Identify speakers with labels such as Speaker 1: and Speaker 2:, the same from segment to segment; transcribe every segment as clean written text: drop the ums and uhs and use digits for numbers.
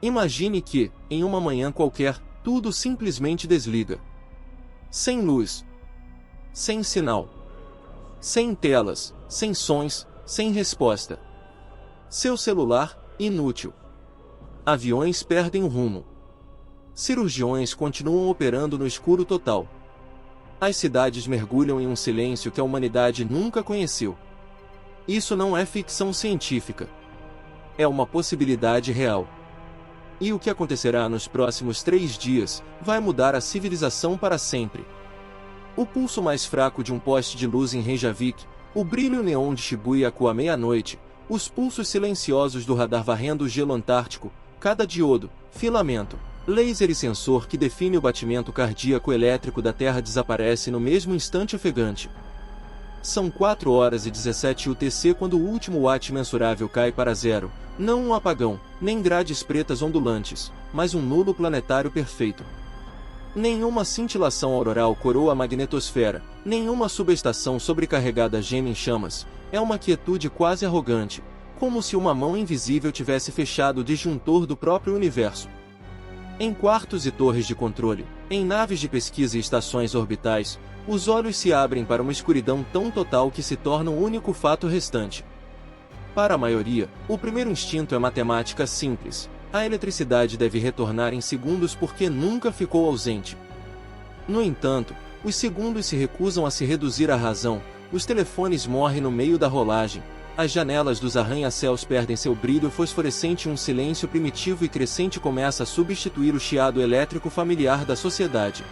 Speaker 1: Imagine que, em uma manhã qualquer, tudo simplesmente desliga. Sem luz. Sem sinal. Sem telas, sem sons, sem resposta. Seu celular, inútil. Aviões perdem o rumo. Cirurgiões continuam operando no escuro total. As cidades mergulham em um silêncio que a humanidade nunca conheceu. Isso não é ficção científica. É uma possibilidade real. E o que acontecerá nos próximos 3 dias vai mudar a civilização para sempre. O pulso mais fraco de um poste de luz em Reykjavik, o brilho neon de Shibuya à meia-noite, os pulsos silenciosos do radar varrendo o gelo antártico, cada diodo, filamento, laser e sensor que define o batimento cardíaco elétrico da Terra desaparece no mesmo instante ofegante. São 4 horas e 17 UTC quando o último watt mensurável cai para zero, não um apagão, nem grades pretas ondulantes, mas um nulo planetário perfeito. Nenhuma cintilação auroral coroa a magnetosfera, nenhuma subestação sobrecarregada geme em chamas, é uma quietude quase arrogante, como se uma mão invisível tivesse fechado o disjuntor do próprio universo. Em quartos e torres de controle, em naves de pesquisa e estações orbitais, os olhos se abrem para uma escuridão tão total que se torna o único fato restante. Para a maioria, o primeiro instinto é matemática simples. A eletricidade deve retornar em segundos porque nunca ficou ausente. No entanto, os segundos se recusam a se reduzir à razão, os telefones morrem no meio da rolagem, as janelas dos arranha-céus perdem seu brilho fosforescente e um silêncio primitivo e crescente começa a substituir o chiado elétrico familiar da sociedade.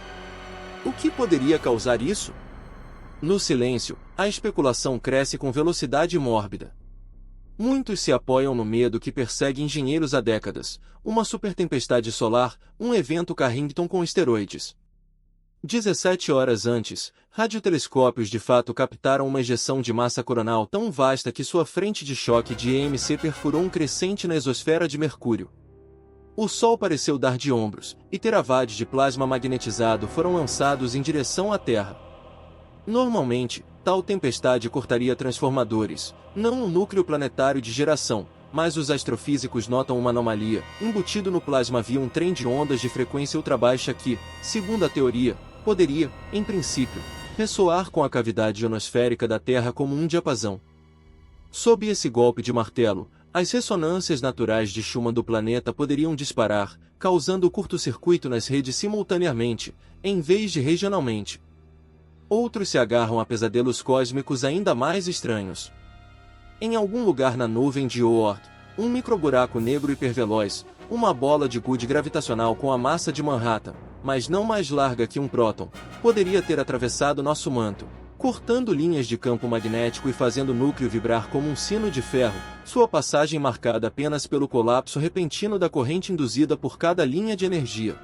Speaker 1: O que poderia causar isso? No silêncio, a especulação cresce com velocidade mórbida. Muitos se apoiam no medo que persegue engenheiros há décadas, uma supertempestade solar, um evento Carrington com esteroides. 17 horas antes, radiotelescópios de fato captaram uma ejeção de massa coronal tão vasta que sua frente de choque de EMC perfurou um crescente na exosfera de Mercúrio. O Sol pareceu dar de ombros, e teravades de plasma magnetizado foram lançados em direção à Terra. Normalmente, tal tempestade cortaria transformadores, não um núcleo planetário de geração, mas os astrofísicos notam uma anomalia. Embutido no plasma havia um trem de ondas de frequência ultrabaixa que, segundo a teoria, poderia, em princípio, ressoar com a cavidade ionosférica da Terra como um diapasão. Sob esse golpe de martelo, as ressonâncias naturais de Schumann do planeta poderiam disparar, causando curto-circuito nas redes simultaneamente, em vez de regionalmente. Outros se agarram a pesadelos cósmicos ainda mais estranhos. Em algum lugar na nuvem de Oort, um microburaco negro hiperveloz, uma bola de gude gravitacional com a massa de Manhattan, mas não mais larga que um próton, poderia ter atravessado nosso manto, cortando linhas de campo magnético e fazendo o núcleo vibrar como um sino de ferro, sua passagem marcada apenas pelo colapso repentino da corrente induzida por cada linha de energia.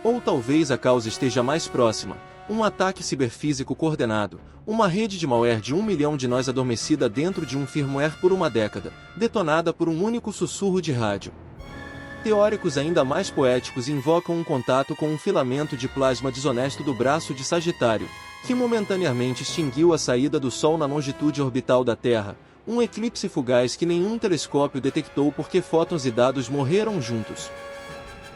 Speaker 1: Ou talvez a causa esteja mais próxima. Um ataque ciberfísico coordenado, uma rede de malware de 1 milhão de nós adormecida dentro de um firmware por uma década, detonada por um único sussurro de rádio. Teóricos ainda mais poéticos invocam um contato com um filamento de plasma desonesto do braço de Sagitário, que momentaneamente extinguiu a saída do Sol na longitude orbital da Terra, um eclipse fugaz que nenhum telescópio detectou porque fótons e dados morreram juntos.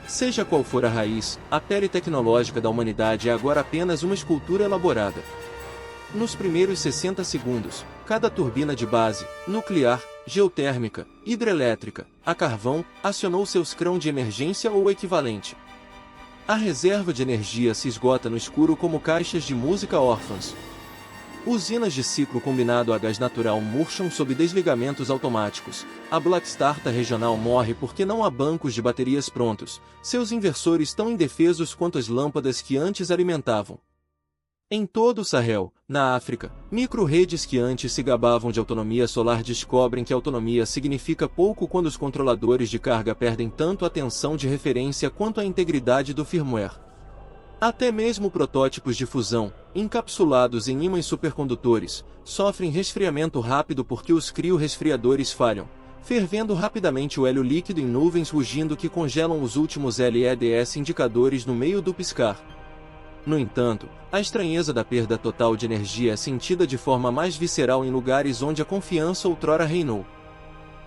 Speaker 1: Seja qual for a raiz, a pele tecnológica da humanidade é agora apenas uma escultura elaborada. Nos primeiros 60 segundos, cada turbina de base, nuclear, geotérmica, hidrelétrica, a carvão, acionou seus crãos de emergência ou equivalente. A reserva de energia se esgota no escuro como caixas de música órfãs. Usinas de ciclo combinado a gás natural murcham sob desligamentos automáticos. A Black Starta regional morre porque não há bancos de baterias prontos, seus inversores tão indefesos quanto as lâmpadas que antes alimentavam. Em todo o Sahel, na África, micro-redes que antes se gabavam de autonomia solar descobrem que autonomia significa pouco quando os controladores de carga perdem tanto a tensão de referência quanto a integridade do firmware. Até mesmo protótipos de fusão, encapsulados em ímãs supercondutores, sofrem resfriamento rápido porque os crioresfriadores falham, fervendo rapidamente o hélio líquido em nuvens rugindo que congelam os últimos LEDs indicadores no meio do piscar. No entanto, a estranheza da perda total de energia é sentida de forma mais visceral em lugares onde a confiança outrora reinou.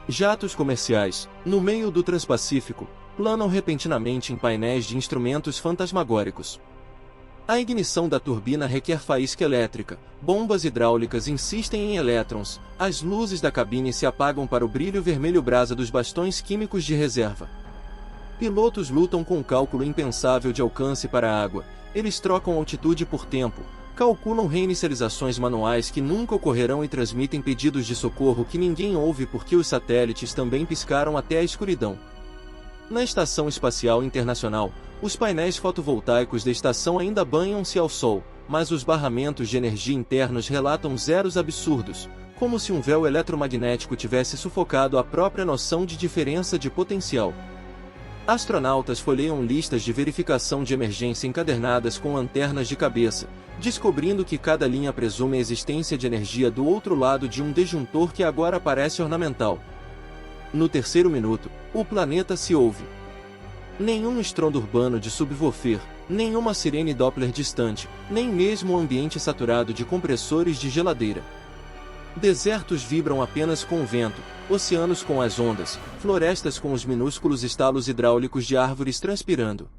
Speaker 1: Jatos comerciais, no meio do Transpacífico, planam repentinamente em painéis de instrumentos fantasmagóricos. A ignição da turbina requer faísca elétrica, bombas hidráulicas insistem em elétrons, as luzes da cabine se apagam para o brilho vermelho brasa dos bastões químicos de reserva. Pilotos lutam com o cálculo impensável de alcance para a água, eles trocam altitude por tempo, calculam reinicializações manuais que nunca ocorrerão e transmitem pedidos de socorro que ninguém ouve porque os satélites também piscaram até a escuridão. Na Estação Espacial Internacional, os painéis fotovoltaicos da estação ainda banham-se ao sol, mas os barramentos de energia internos relatam zeros absurdos, como se um véu eletromagnético tivesse sufocado a própria noção de diferença de potencial. Astronautas folheiam listas de verificação de emergência encadernadas com lanternas de cabeça, descobrindo que cada linha presume a existência de energia do outro lado de um disjuntor que agora parece ornamental. No terceiro minuto, o planeta se ouve. Nenhum estrondo urbano de subwoofer, nenhuma sirene Doppler distante, nem mesmo um ambiente saturado de compressores de geladeira. Desertos vibram apenas com o vento, oceanos com as ondas, florestas com os minúsculos estalos hidráulicos de árvores transpirando.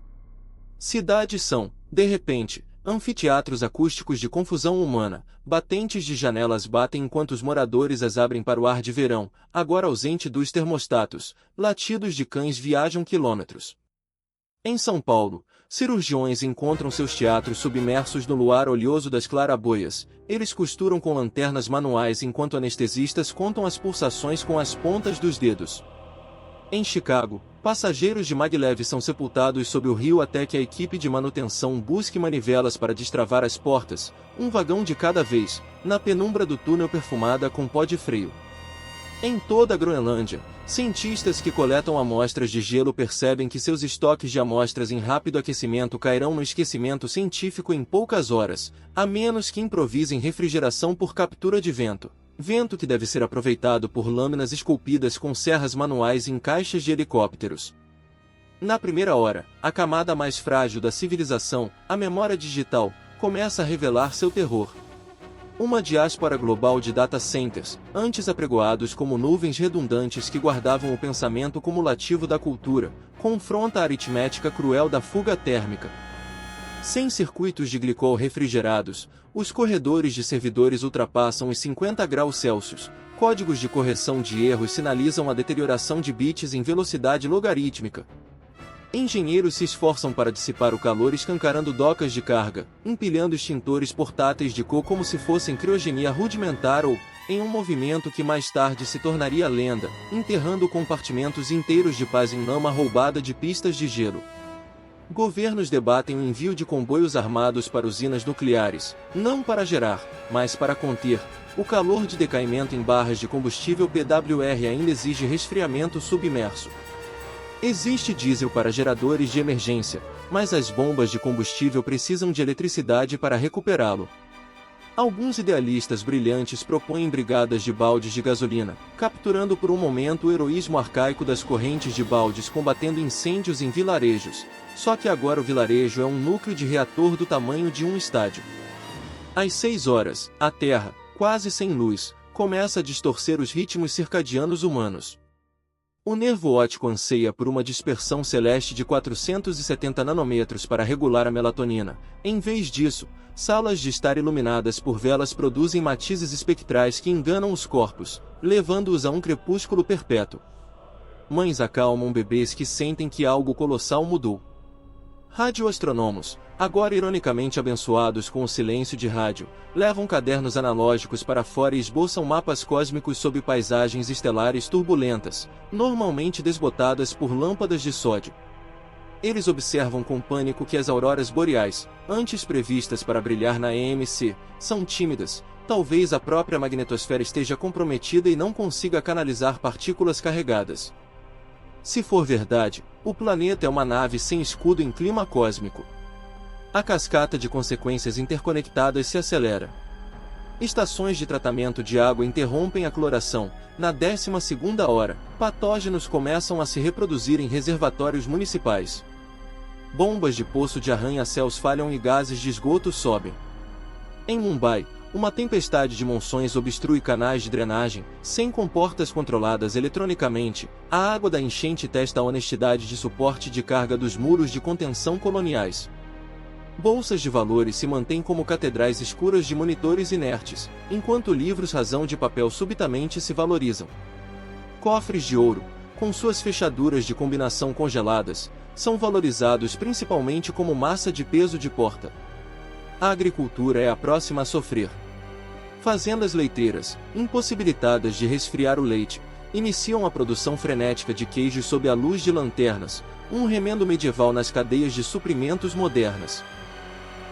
Speaker 1: Cidades são, de repente, anfiteatros acústicos de confusão humana, batentes de janelas batem enquanto os moradores as abrem para o ar de verão, agora ausente dos termostatos, latidos de cães viajam quilômetros. Em São Paulo, cirurgiões encontram seus teatros submersos no luar oleoso das claraboias, eles costuram com lanternas manuais enquanto anestesistas contam as pulsações com as pontas dos dedos. Em Chicago, passageiros de maglev são sepultados sob o rio até que a equipe de manutenção busque manivelas para destravar as portas, um vagão de cada vez, na penumbra do túnel perfumada com pó de freio. Em toda a Groenlândia, cientistas que coletam amostras de gelo percebem que seus estoques de amostras em rápido aquecimento cairão no esquecimento científico em poucas horas, a menos que improvisem refrigeração por captura de vento. Vento que deve ser aproveitado por lâminas esculpidas com serras manuais em caixas de helicópteros. Na primeira hora, a camada mais frágil da civilização, a memória digital, começa a revelar seu terror. Uma diáspora global de data centers, antes apregoados como nuvens redundantes que guardavam o pensamento cumulativo da cultura, confronta a aritmética cruel da fuga térmica. Sem circuitos de glicol refrigerados, os corredores de servidores ultrapassam os 50 graus Celsius, códigos de correção de erros sinalizam a deterioração de bits em velocidade logarítmica. Engenheiros se esforçam para dissipar o calor escancarando docas de carga, empilhando extintores portáteis de cor como se fossem criogenia rudimentar ou, em um movimento que mais tarde se tornaria lenda, enterrando compartimentos inteiros de paz em lama roubada de pistas de gelo. Governos debatem o envio de comboios armados para usinas nucleares, não para gerar, mas para conter. O calor de decaimento em barras de combustível PWR ainda exige resfriamento submerso. Existe diesel para geradores de emergência, mas as bombas de combustível precisam de eletricidade para recuperá-lo. Alguns idealistas brilhantes propõem brigadas de baldes de gasolina, capturando por um momento o heroísmo arcaico das correntes de baldes combatendo incêndios em vilarejos, só que agora o vilarejo é um núcleo de reator do tamanho de um estádio. Às 6 horas, a Terra, quase sem luz, começa a distorcer os ritmos circadianos humanos. O nervo óptico anseia por uma dispersão celeste de 470 nanômetros para regular a melatonina. Em vez disso, salas de estar iluminadas por velas produzem matizes espectrais que enganam os corpos, levando-os a um crepúsculo perpétuo. Mães acalmam bebês que sentem que algo colossal mudou. Radioastrônomos, agora ironicamente abençoados com o silêncio de rádio, levam cadernos analógicos para fora e esboçam mapas cósmicos sob paisagens estelares turbulentas, normalmente desbotadas por lâmpadas de sódio. Eles observam com pânico que as auroras boreais, antes previstas para brilhar na EMC, são tímidas, talvez a própria magnetosfera esteja comprometida e não consiga canalizar partículas carregadas. Se for verdade, o planeta é uma nave sem escudo em clima cósmico. A cascata de consequências interconectadas se acelera. Estações de tratamento de água interrompem a cloração. Na 12ª hora, patógenos começam a se reproduzir em reservatórios municipais. Bombas de poço de arranha-céus falham e gases de esgoto sobem. Em Mumbai, uma tempestade de monções obstrui canais de drenagem, sem comportas controladas eletronicamente, a água da enchente testa a honestidade de suporte de carga dos muros de contenção coloniais. Bolsas de valores se mantêm como catedrais escuras de monitores inertes, enquanto livros razão de papel subitamente se valorizam. Cofres de ouro, com suas fechaduras de combinação congeladas, são valorizados principalmente como massa de peso de porta. A agricultura é a próxima a sofrer. Fazendas leiteiras, impossibilitadas de resfriar o leite, iniciam a produção frenética de queijos sob a luz de lanternas, um remendo medieval nas cadeias de suprimentos modernas.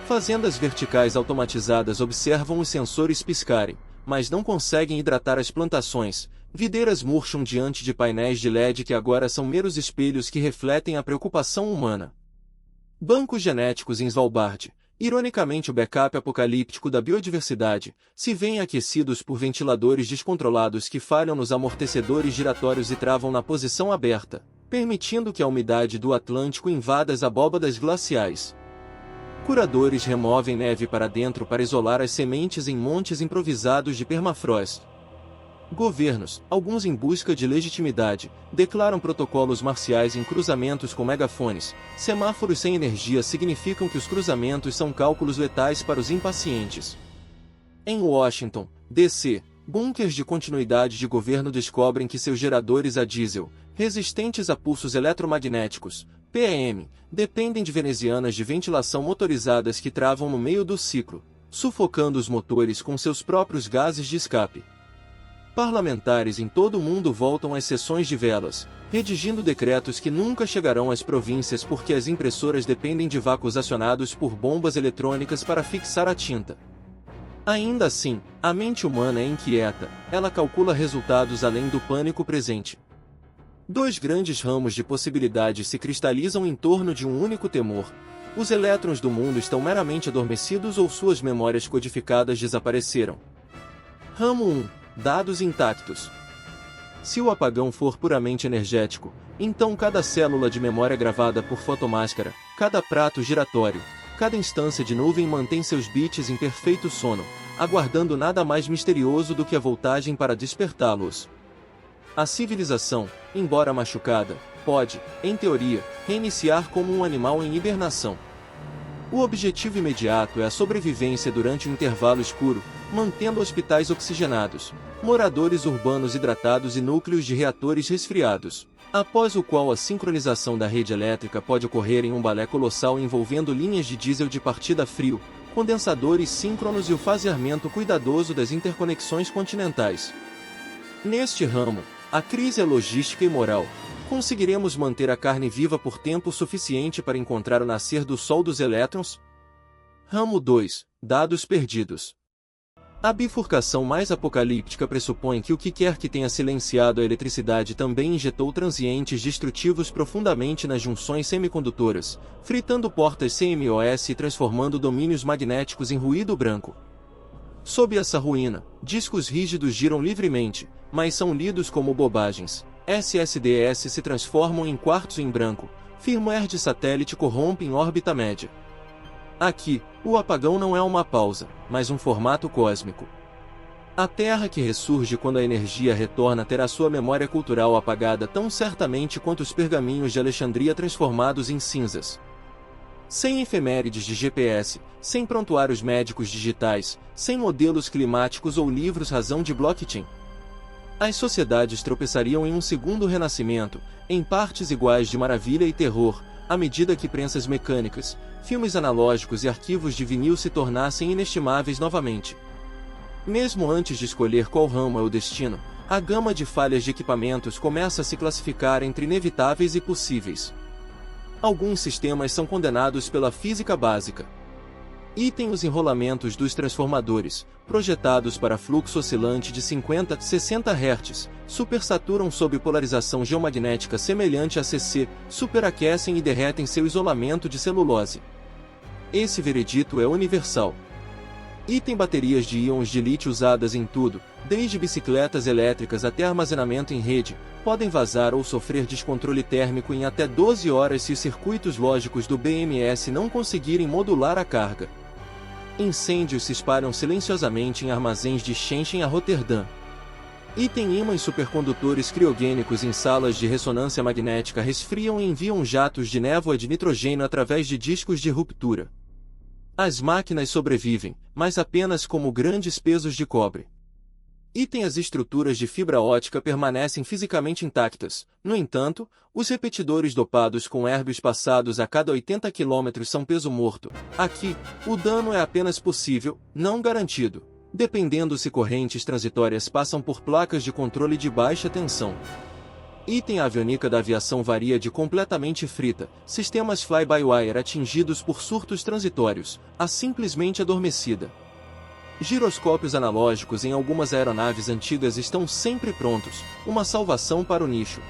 Speaker 1: Fazendas verticais automatizadas observam os sensores piscarem, mas não conseguem hidratar as plantações. Videiras murcham diante de painéis de LED que agora são meros espelhos que refletem a preocupação humana. Bancos genéticos em Svalbard, ironicamente o backup apocalíptico da biodiversidade, se veem aquecidos por ventiladores descontrolados que falham nos amortecedores giratórios e travam na posição aberta, permitindo que a umidade do Atlântico invada as abóbadas glaciais. Curadores removem neve para dentro para isolar as sementes em montes improvisados de permafrost. Governos, alguns em busca de legitimidade, declaram protocolos marciais em cruzamentos com megafones. Semáforos sem energia significam que os cruzamentos são cálculos letais para os impacientes. Em Washington, D.C., bunkers de continuidade de governo descobrem que seus geradores a diesel, resistentes a pulsos eletromagnéticos, PEM, dependem de venezianas de ventilação motorizadas que travam no meio do ciclo, sufocando os motores com seus próprios gases de escape. Parlamentares em todo o mundo voltam às sessões de velas, redigindo decretos que nunca chegarão às províncias porque as impressoras dependem de vácuos acionados por bombas eletrônicas para fixar a tinta. Ainda assim, a mente humana é inquieta, ela calcula resultados além do pânico presente. Dois grandes ramos de possibilidades se cristalizam em torno de um único temor. Os elétrons do mundo estão meramente adormecidos ou suas memórias codificadas desapareceram. Ramo 1. Dados intactos. Se o apagão for puramente energético, então cada célula de memória gravada por fotomáscara, cada prato giratório, cada instância de nuvem mantém seus bits em perfeito sono, aguardando nada mais misterioso do que a voltagem para despertá-los. A civilização, embora machucada, pode, em teoria, reiniciar como um animal em hibernação. O objetivo imediato é a sobrevivência durante o intervalo escuro, mantendo hospitais oxigenados, moradores urbanos hidratados e núcleos de reatores resfriados, após o qual a sincronização da rede elétrica pode ocorrer em um balé colossal envolvendo linhas de diesel de partida frio, condensadores síncronos e o faseamento cuidadoso das interconexões continentais. Neste ramo, a crise é logística e moral. Conseguiremos manter a carne viva por tempo suficiente para encontrar o nascer do Sol dos elétrons? Ramo 2. Dados perdidos. A bifurcação mais apocalíptica pressupõe que o que quer que tenha silenciado a eletricidade também injetou transientes destrutivos profundamente nas junções semicondutoras, fritando portas CMOS e transformando domínios magnéticos em ruído branco. Sob essa ruína, discos rígidos giram livremente, mas são lidos como bobagens. SSDs se transformam em quartos em branco, firmware de satélite corrompe em órbita média. Aqui, o apagão não é uma pausa, mas um formato cósmico. A Terra que ressurge quando a energia retorna terá sua memória cultural apagada tão certamente quanto os pergaminhos de Alexandria transformados em cinzas. Sem efemérides de GPS, sem prontuários médicos digitais, sem modelos climáticos ou livros razão de blockchain. As sociedades tropeçariam em um segundo renascimento, em partes iguais de maravilha e terror, à medida que prensas mecânicas, filmes analógicos e arquivos de vinil se tornassem inestimáveis novamente. Mesmo antes de escolher qual ramo é o destino, a gama de falhas de equipamentos começa a se classificar entre inevitáveis e possíveis. Alguns sistemas são condenados pela física básica. Item os enrolamentos dos transformadores, projetados para fluxo oscilante de 50 a 60 Hz, supersaturam sob polarização geomagnética semelhante a CC, superaquecem e derretem seu isolamento de celulose. Esse veredito é universal. Item baterias de íons de lítio usadas em tudo, desde bicicletas elétricas até armazenamento em rede, podem vazar ou sofrer descontrole térmico em até 12 horas se os circuitos lógicos do BMS não conseguirem modular a carga. Incêndios se espalham silenciosamente em armazéns de Shenzhen a Roterdã. Item ímãs supercondutores criogênicos em salas de ressonância magnética resfriam e enviam jatos de névoa de nitrogênio através de discos de ruptura. As máquinas sobrevivem, mas apenas como grandes pesos de cobre. Item as estruturas de fibra ótica permanecem fisicamente intactas. No entanto, os repetidores dopados com hérbios passados a cada 80 km são peso morto. Aqui, o dano é apenas possível, não garantido, dependendo se correntes transitórias passam por placas de controle de baixa tensão. Item a avionica da aviação varia de completamente frita, sistemas fly-by-wire atingidos por surtos transitórios, a simplesmente adormecida. Giroscópios analógicos em algumas aeronaves antigas estão sempre prontos, uma salvação para o nicho.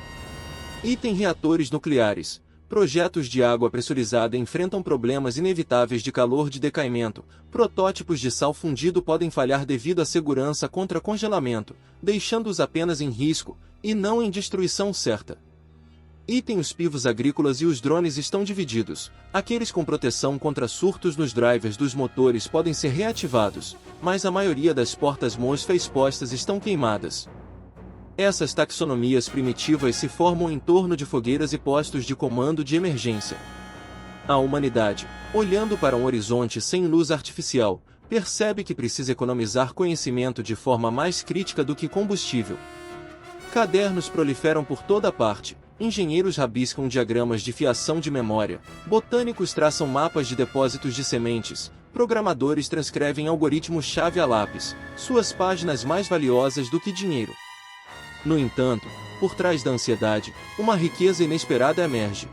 Speaker 1: Item reatores nucleares. Projetos de água pressurizada enfrentam problemas inevitáveis de calor de decaimento. Protótipos de sal fundido podem falhar devido à segurança contra congelamento, deixando-os apenas em risco, e não em destruição certa. Item os pivos agrícolas e os drones estão divididos. Aqueles com proteção contra surtos nos drivers dos motores podem ser reativados, mas a maioria das portas MOSFET expostas estão queimadas. Essas taxonomias primitivas se formam em torno de fogueiras e postos de comando de emergência. A humanidade, olhando para um horizonte sem luz artificial, percebe que precisa economizar conhecimento de forma mais crítica do que combustível. Cadernos proliferam por toda parte. Engenheiros rabiscam diagramas de fiação de memória, botânicos traçam mapas de depósitos de sementes, programadores transcrevem algoritmos-chave a lápis, suas páginas mais valiosas do que dinheiro. No entanto, por trás da ansiedade, uma riqueza inesperada emerge.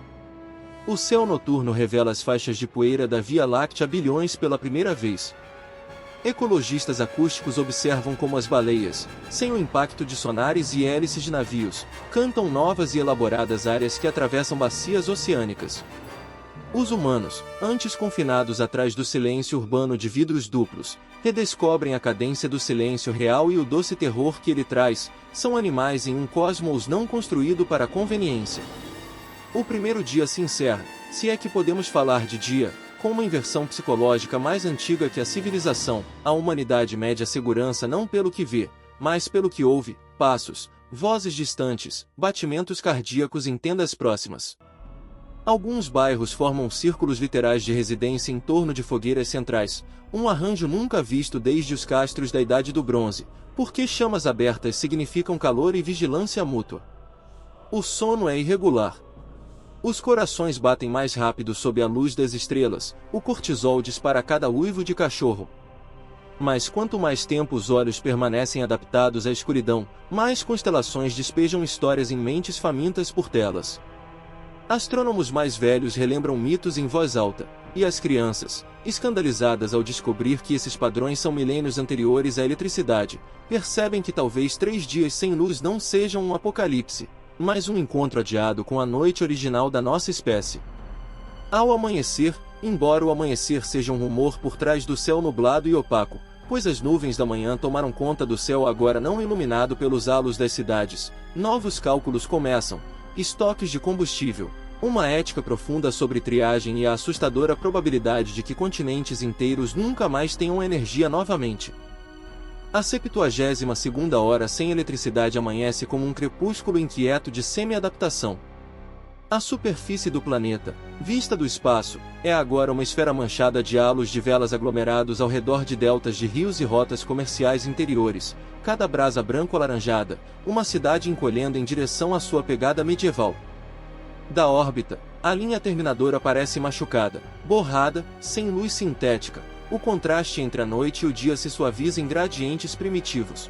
Speaker 1: O céu noturno revela as faixas de poeira da Via Láctea a bilhões pela primeira vez. Ecologistas acústicos observam como as baleias, sem o impacto de sonares e hélices de navios, cantam novas e elaboradas áreas que atravessam bacias oceânicas. Os humanos, antes confinados atrás do silêncio urbano de vidros duplos, redescobrem a cadência do silêncio real e o doce terror que ele traz. São animais em um cosmos não construído para conveniência. O primeiro dia se encerra, se é que podemos falar de dia, com uma inversão psicológica mais antiga que a civilização. A humanidade mede a segurança não pelo que vê, mas pelo que ouve: passos, vozes distantes, batimentos cardíacos em tendas próximas. Alguns bairros formam círculos literais de residência em torno de fogueiras centrais, um arranjo nunca visto desde os castros da Idade do Bronze, porque chamas abertas significam calor e vigilância mútua. O sono é irregular. Os corações batem mais rápido sob a luz das estrelas, o cortisol dispara a cada uivo de cachorro. Mas quanto mais tempo os olhos permanecem adaptados à escuridão, mais constelações despejam histórias em mentes famintas por telas. Astrônomos mais velhos relembram mitos em voz alta, e as crianças, escandalizadas ao descobrir que esses padrões são milênios anteriores à eletricidade, percebem que talvez 3 dias sem luz não sejam um apocalipse, mas um encontro adiado com a noite original da nossa espécie. Ao amanhecer, embora o amanhecer seja um rumor por trás do céu nublado e opaco, pois as nuvens da manhã tomaram conta do céu agora não iluminado pelos halos das cidades, novos cálculos começam: estoques de combustível, uma ética profunda sobre triagem e a assustadora probabilidade de que continentes inteiros nunca mais tenham energia novamente. A 72ª hora sem eletricidade amanhece como um crepúsculo inquieto de semi-adaptação. A superfície do planeta, vista do espaço, é agora uma esfera manchada de halos de velas aglomerados ao redor de deltas de rios e rotas comerciais interiores, cada brasa branco-alaranjada, uma cidade encolhendo em direção à sua pegada medieval. Da órbita, a linha terminadora parece machucada, borrada, sem luz sintética. O contraste entre a noite e o dia se suaviza em gradientes primitivos.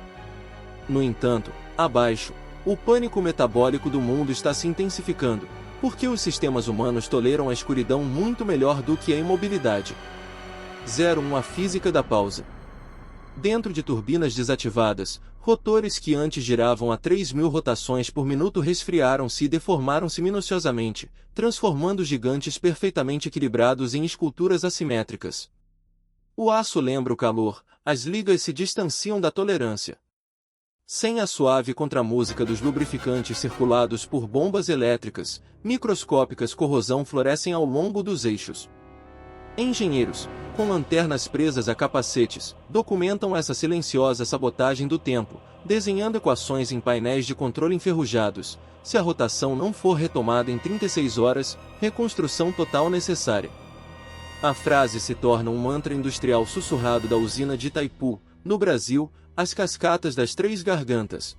Speaker 1: No entanto, abaixo, o pânico metabólico do mundo está se intensificando, porque os sistemas humanos toleram a escuridão muito melhor do que a imobilidade. 01 A física da pausa. Dentro de turbinas desativadas, rotores que antes giravam a 3.000 rotações por minuto resfriaram-se e deformaram-se minuciosamente, transformando gigantes perfeitamente equilibrados em esculturas assimétricas. O aço lembra o calor, as ligas se distanciam da tolerância. Sem a suave contramúsica dos lubrificantes circulados por bombas elétricas, microscópicas corrosão florescem ao longo dos eixos. Engenheiros, com lanternas presas a capacetes, documentam essa silenciosa sabotagem do tempo, desenhando equações em painéis de controle enferrujados. Se a rotação não for retomada em 36 horas, reconstrução total necessária. A frase se torna um mantra industrial sussurrado da usina de Itaipu, no Brasil, as cascatas das Três Gargantas.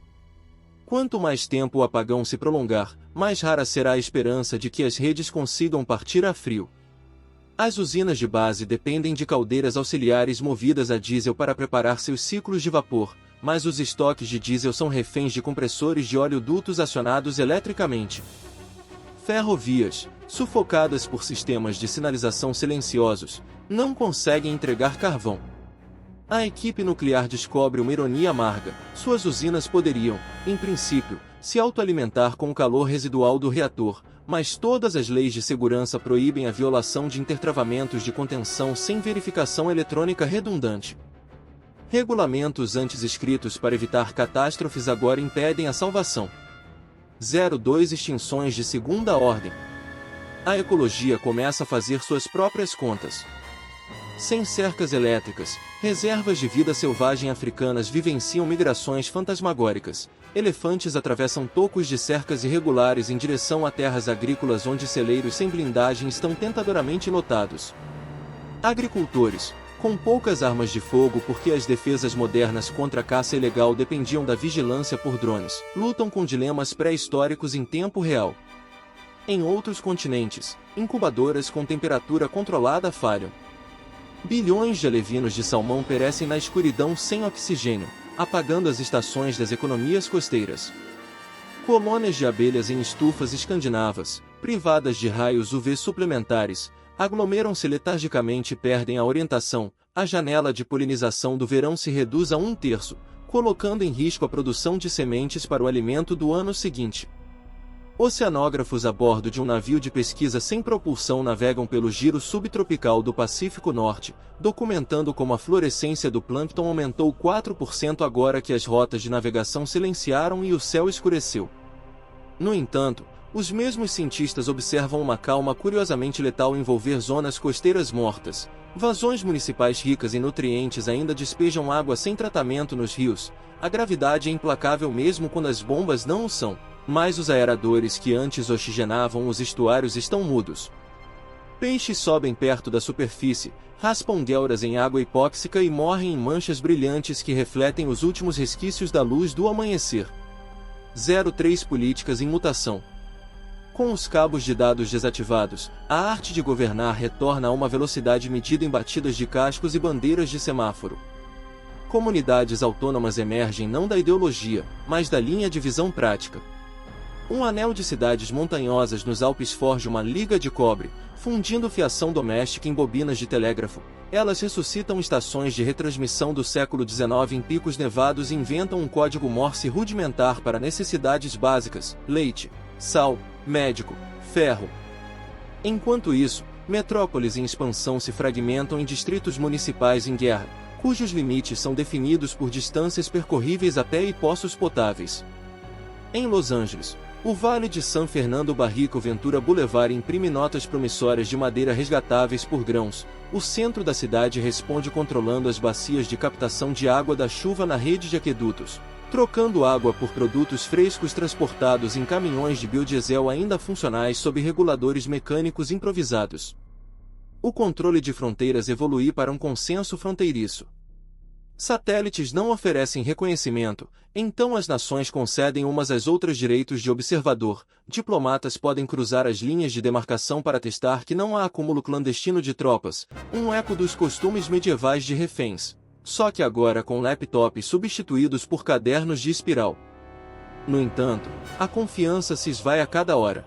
Speaker 1: Quanto mais tempo o apagão se prolongar, mais rara será a esperança de que as redes consigam partir a frio. As usinas de base dependem de caldeiras auxiliares movidas a diesel para preparar seus ciclos de vapor, mas os estoques de diesel são reféns de compressores de oleodutos acionados eletricamente. Ferrovias, sufocadas por sistemas de sinalização silenciosos, não conseguem entregar carvão. A equipe nuclear descobre uma ironia amarga: suas usinas poderiam, em princípio, se autoalimentar com o calor residual do reator, mas todas as leis de segurança proíbem a violação de intertravamentos de contenção sem verificação eletrônica redundante. Regulamentos antes escritos para evitar catástrofes agora impedem a salvação. 02 Extinções de segunda ordem. A ecologia começa a fazer suas próprias contas. Sem cercas elétricas, reservas de vida selvagem africanas vivenciam migrações fantasmagóricas. Elefantes atravessam tocos de cercas irregulares em direção a terras agrícolas onde celeiros sem blindagem estão tentadoramente lotados. Agricultores, com poucas armas de fogo porque as defesas modernas contra a caça ilegal dependiam da vigilância por drones, lutam com dilemas pré-históricos em tempo real. Em outros continentes, incubadoras com temperatura controlada falham. Bilhões de alevinos de salmão perecem na escuridão sem oxigênio, apagando as estações das economias costeiras. Colônias de abelhas em estufas escandinavas, privadas de raios UV suplementares, aglomeram-se letargicamente e perdem a orientação. A janela de polinização do verão se reduz a 1/3, colocando em risco a produção de sementes para o alimento do ano seguinte. Oceanógrafos a bordo de um navio de pesquisa sem propulsão navegam pelo giro subtropical do Pacífico Norte, documentando como a fluorescência do plâncton aumentou 4% agora que as rotas de navegação silenciaram e o céu escureceu. No entanto, os mesmos cientistas observam uma calma curiosamente letal envolver zonas costeiras mortas. Vazões municipais ricas em nutrientes ainda despejam água sem tratamento nos rios. A gravidade é implacável mesmo quando as bombas não o são. Mas os aeradores que antes oxigenavam os estuários estão mudos. Peixes sobem perto da superfície, raspam guelras em água hipóxica e morrem em manchas brilhantes que refletem os últimos resquícios da luz do amanhecer. 03 Políticas em mutação. Com os cabos de dados desativados, a arte de governar retorna a uma velocidade medida em batidas de cascos e bandeiras de semáforo. Comunidades autônomas emergem não da ideologia, mas da linha de visão prática. Um anel de cidades montanhosas nos Alpes forja uma liga de cobre, fundindo fiação doméstica em bobinas de telégrafo. Elas ressuscitam estações de retransmissão do século XIX em picos nevados e inventam um código Morse rudimentar para necessidades básicas: leite, sal, médico, ferro. Enquanto isso, metrópoles em expansão se fragmentam em distritos municipais em guerra, cujos limites são definidos por distâncias percorríveis a pé e poços potáveis. Em Los Angeles, o Vale de San Fernando Barrico Ventura Boulevard imprime notas promissórias de madeira resgatáveis por grãos. O centro da cidade responde controlando as bacias de captação de água da chuva na rede de aquedutos, trocando água por produtos frescos transportados em caminhões de biodiesel ainda funcionais sob reguladores mecânicos improvisados. O controle de fronteiras evolui para um consenso fronteiriço. Satélites não oferecem reconhecimento, então as nações concedem umas às outras direitos de observador. Diplomatas podem cruzar as linhas de demarcação para testar que não há acúmulo clandestino de tropas, um eco dos costumes medievais de reféns, só que agora com laptops substituídos por cadernos de espiral. No entanto, a confiança se esvai a cada hora.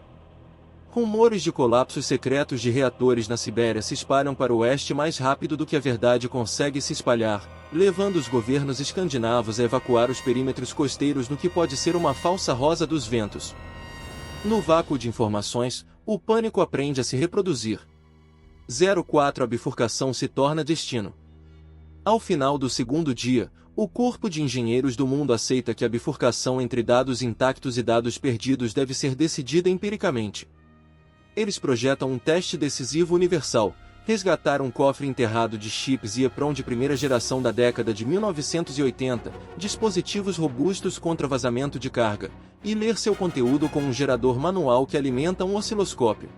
Speaker 1: Rumores de colapsos secretos de reatores na Sibéria se espalham para o oeste mais rápido do que a verdade consegue se espalhar, levando os governos escandinavos a evacuar os perímetros costeiros no que pode ser uma falsa rosa dos ventos. No vácuo de informações, o pânico aprende a se reproduzir. 04 A bifurcação se torna destino. Ao final do segundo dia, o corpo de engenheiros do mundo aceita que a bifurcação entre dados intactos e dados perdidos deve ser decidida empiricamente. Eles projetam um teste decisivo universal, resgatar um cofre enterrado de chips e EEPROM de primeira geração da década de 1980, dispositivos robustos contra vazamento de carga, e ler seu conteúdo com um gerador manual que alimenta um osciloscópio.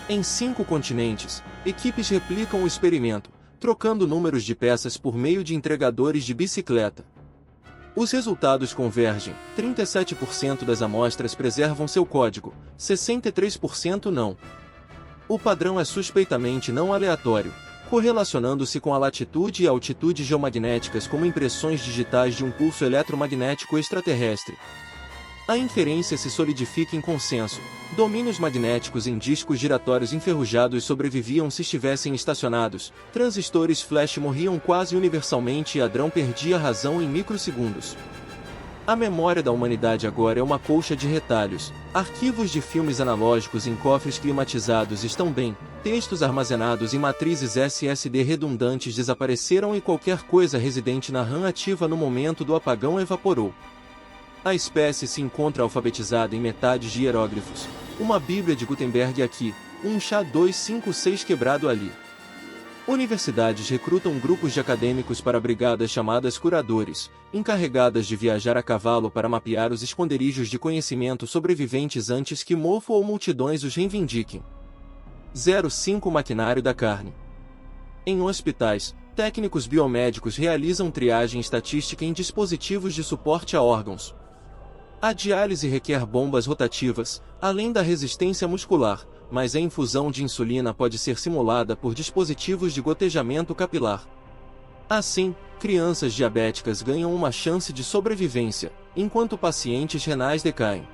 Speaker 1: Em 5 continentes, equipes replicam o experimento, trocando números de peças por meio de entregadores de bicicleta. Os resultados convergem: 37% das amostras preservam seu código, 63% não. O padrão é suspeitamente não aleatório, correlacionando-se com a latitude e altitude geomagnéticas como impressões digitais de um pulso eletromagnético extraterrestre. A inferência se solidifica em consenso: domínios magnéticos em discos giratórios enferrujados sobreviviam se estivessem estacionados, transistores flash morriam quase universalmente e Hadrão perdia a razão em microsegundos. A memória da humanidade agora é uma colcha de retalhos. Arquivos de filmes analógicos em cofres climatizados estão bem, textos armazenados em matrizes SSD redundantes desapareceram e qualquer coisa residente na RAM ativa no momento do apagão evaporou. A espécie se encontra alfabetizada em metades de hieróglifos. Uma Bíblia de Gutenberg aqui, um SHA-256 quebrado ali. Universidades recrutam grupos de acadêmicos para brigadas chamadas curadores, encarregadas de viajar a cavalo para mapear os esconderijos de conhecimento sobreviventes antes que mofo ou multidões os reivindiquem. 05 Maquinário da carne. Em hospitais, técnicos biomédicos realizam triagem estatística em dispositivos de suporte a órgãos. A diálise requer bombas rotativas, além da resistência muscular, mas a infusão de insulina pode ser simulada por dispositivos de gotejamento capilar. Assim, crianças diabéticas ganham uma chance de sobrevivência, enquanto pacientes renais decaem.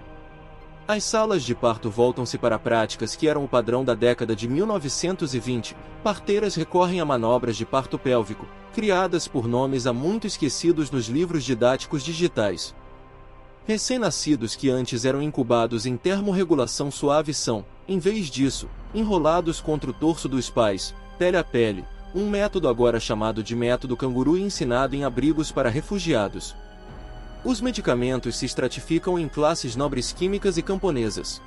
Speaker 1: As salas de parto voltam-se para práticas que eram o padrão da década de 1920, parteiras recorrem a manobras de parto pélvico, criadas por nomes há muito esquecidos nos livros didáticos digitais. Recém-nascidos que antes eram incubados em termorregulação suave são, em vez disso, enrolados contra o torso dos pais, pele a pele, um método agora chamado de método canguru e ensinado em abrigos para refugiados. Os medicamentos se estratificam em classes nobres químicas e camponesas.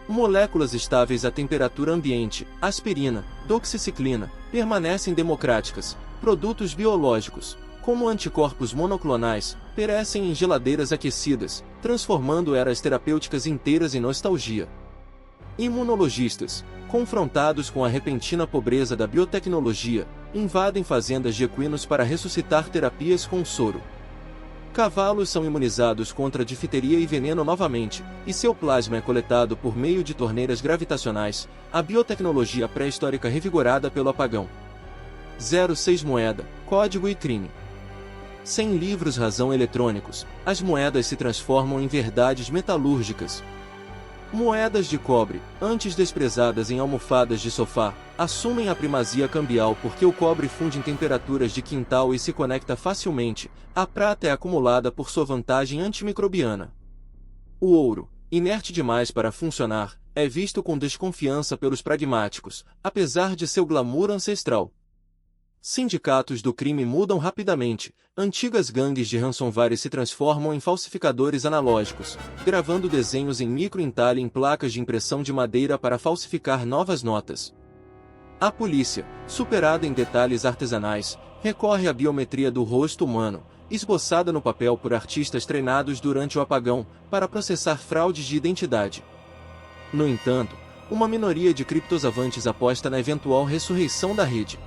Speaker 1: Moléculas estáveis à temperatura ambiente, aspirina, doxiciclina, permanecem democráticas. Produtos biológicos, como anticorpos monoclonais, perecem em geladeiras aquecidas, transformando eras terapêuticas inteiras em nostalgia. Imunologistas, confrontados com a repentina pobreza da biotecnologia, invadem fazendas de equinos para ressuscitar terapias com soro. Cavalos são imunizados contra difteria e veneno novamente, e seu plasma é coletado por meio de torneiras gravitacionais, a biotecnologia pré-histórica revigorada pelo apagão. 06 Moeda, código e crime. Sem livros razão eletrônicos, as moedas se transformam em verdades metalúrgicas. Moedas de cobre, antes desprezadas em almofadas de sofá, assumem a primazia cambial porque o cobre funde em temperaturas de quintal e se conecta facilmente, a prata é acumulada por sua vantagem antimicrobiana. O ouro, inerte demais para funcionar, é visto com desconfiança pelos pragmáticos, apesar de seu glamour ancestral. Sindicatos do crime mudam rapidamente, antigas gangues de ransomware se transformam em falsificadores analógicos, gravando desenhos em microentalhe em placas de impressão de madeira para falsificar novas notas. A polícia, superada em detalhes artesanais, recorre à biometria do rosto humano, esboçada no papel por artistas treinados durante o apagão, para processar fraudes de identidade. No entanto, uma minoria de criptosavantes aposta na eventual ressurreição da rede.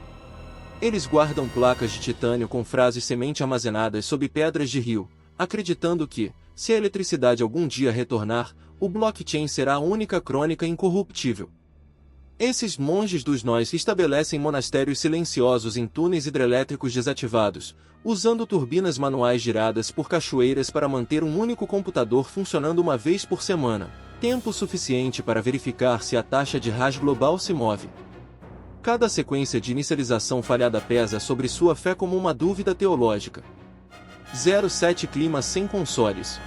Speaker 1: Eles guardam placas de titânio com frases semente armazenadas sob pedras de rio, acreditando que, se a eletricidade algum dia retornar, o blockchain será a única crônica incorruptível. Esses monges dos nós estabelecem monastérios silenciosos em túneis hidrelétricos desativados, usando turbinas manuais giradas por cachoeiras para manter um único computador funcionando uma vez por semana, tempo suficiente para verificar se a taxa de hash global se move. Cada sequência de inicialização falhada pesa sobre sua fé como uma dúvida teológica. 07 Clima sem consoles.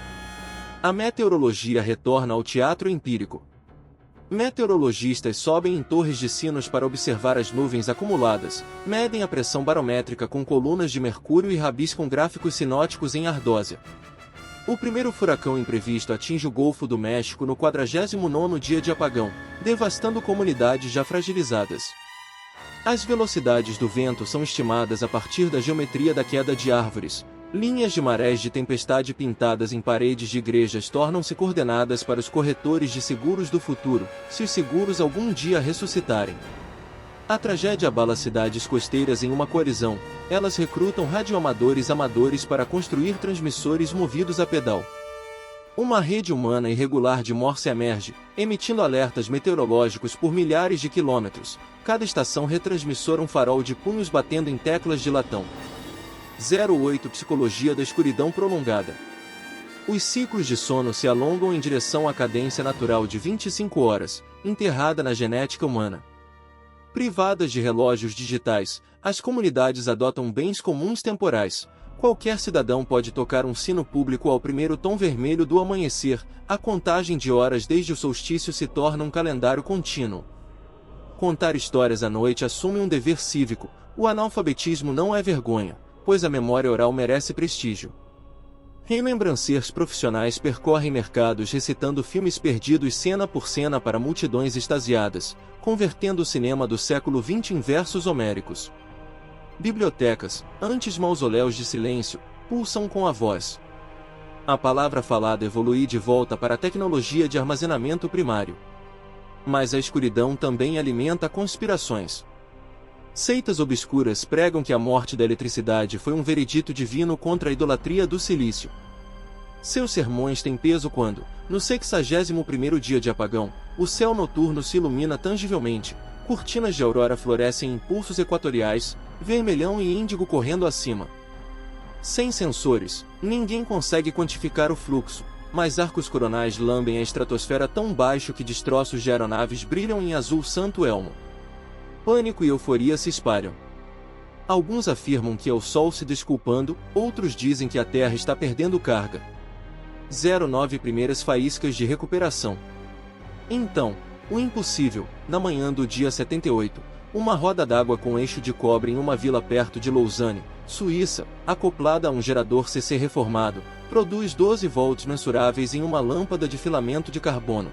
Speaker 1: A meteorologia retorna ao teatro empírico. Meteorologistas sobem em torres de sinos para observar as nuvens acumuladas, medem a pressão barométrica com colunas de mercúrio e rabiscam gráficos sinóticos em ardósia. O primeiro furacão imprevisto atinge o Golfo do México no 49º dia de apagão, devastando comunidades já fragilizadas. As velocidades do vento são estimadas a partir da geometria da queda de árvores. Linhas de marés de tempestade pintadas em paredes de igrejas tornam-se coordenadas para os corretores de seguros do futuro, se os seguros algum dia ressuscitarem. A tragédia abala cidades costeiras em uma coalizão. Elas recrutam radioamadores amadores para construir transmissores movidos a pedal. Uma rede humana irregular de Morse emerge, emitindo alertas meteorológicos por milhares de quilômetros. Cada estação retransmissora um farol de punhos batendo em teclas de latão. 08 Psicologia da escuridão prolongada. Os ciclos de sono se alongam em direção à cadência natural de 25 horas, enterrada na genética humana. Privadas de relógios digitais, as comunidades adotam bens comuns temporais. Qualquer cidadão pode tocar um sino público ao primeiro tom vermelho do amanhecer. A contagem de horas desde o solstício se torna um calendário contínuo. Contar histórias à noite assume um dever cívico. O analfabetismo não é vergonha, pois a memória oral merece prestígio. Remembrancers profissionais percorrem mercados recitando filmes perdidos cena por cena para multidões extasiadas, convertendo o cinema do século XX em versos homéricos. Bibliotecas, antes mausoléus de silêncio, pulsam com a voz. A palavra falada evolui de volta para a tecnologia de armazenamento primário. Mas a escuridão também alimenta conspirações. Seitas obscuras pregam que a morte da eletricidade foi um veredito divino contra a idolatria do silício. Seus sermões têm peso quando, no 61º dia de apagão, o céu noturno se ilumina tangivelmente, cortinas de aurora florescem em pulsos equatoriais, vermelhão e índigo correndo acima. Sem sensores, ninguém consegue quantificar o fluxo, mas arcos coronais lambem a estratosfera tão baixo que destroços de aeronaves brilham em azul santo elmo. Pânico e euforia se espalham. Alguns afirmam que é o Sol se desculpando, outros dizem que a Terra está perdendo carga. 09 Primeiras faíscas de recuperação. Então, o impossível, na manhã do dia 78, uma roda d'água com eixo de cobre em uma vila perto de Lausanne, Suíça, acoplada a um gerador CC reformado, produz 12 volts mensuráveis em uma lâmpada de filamento de carbono.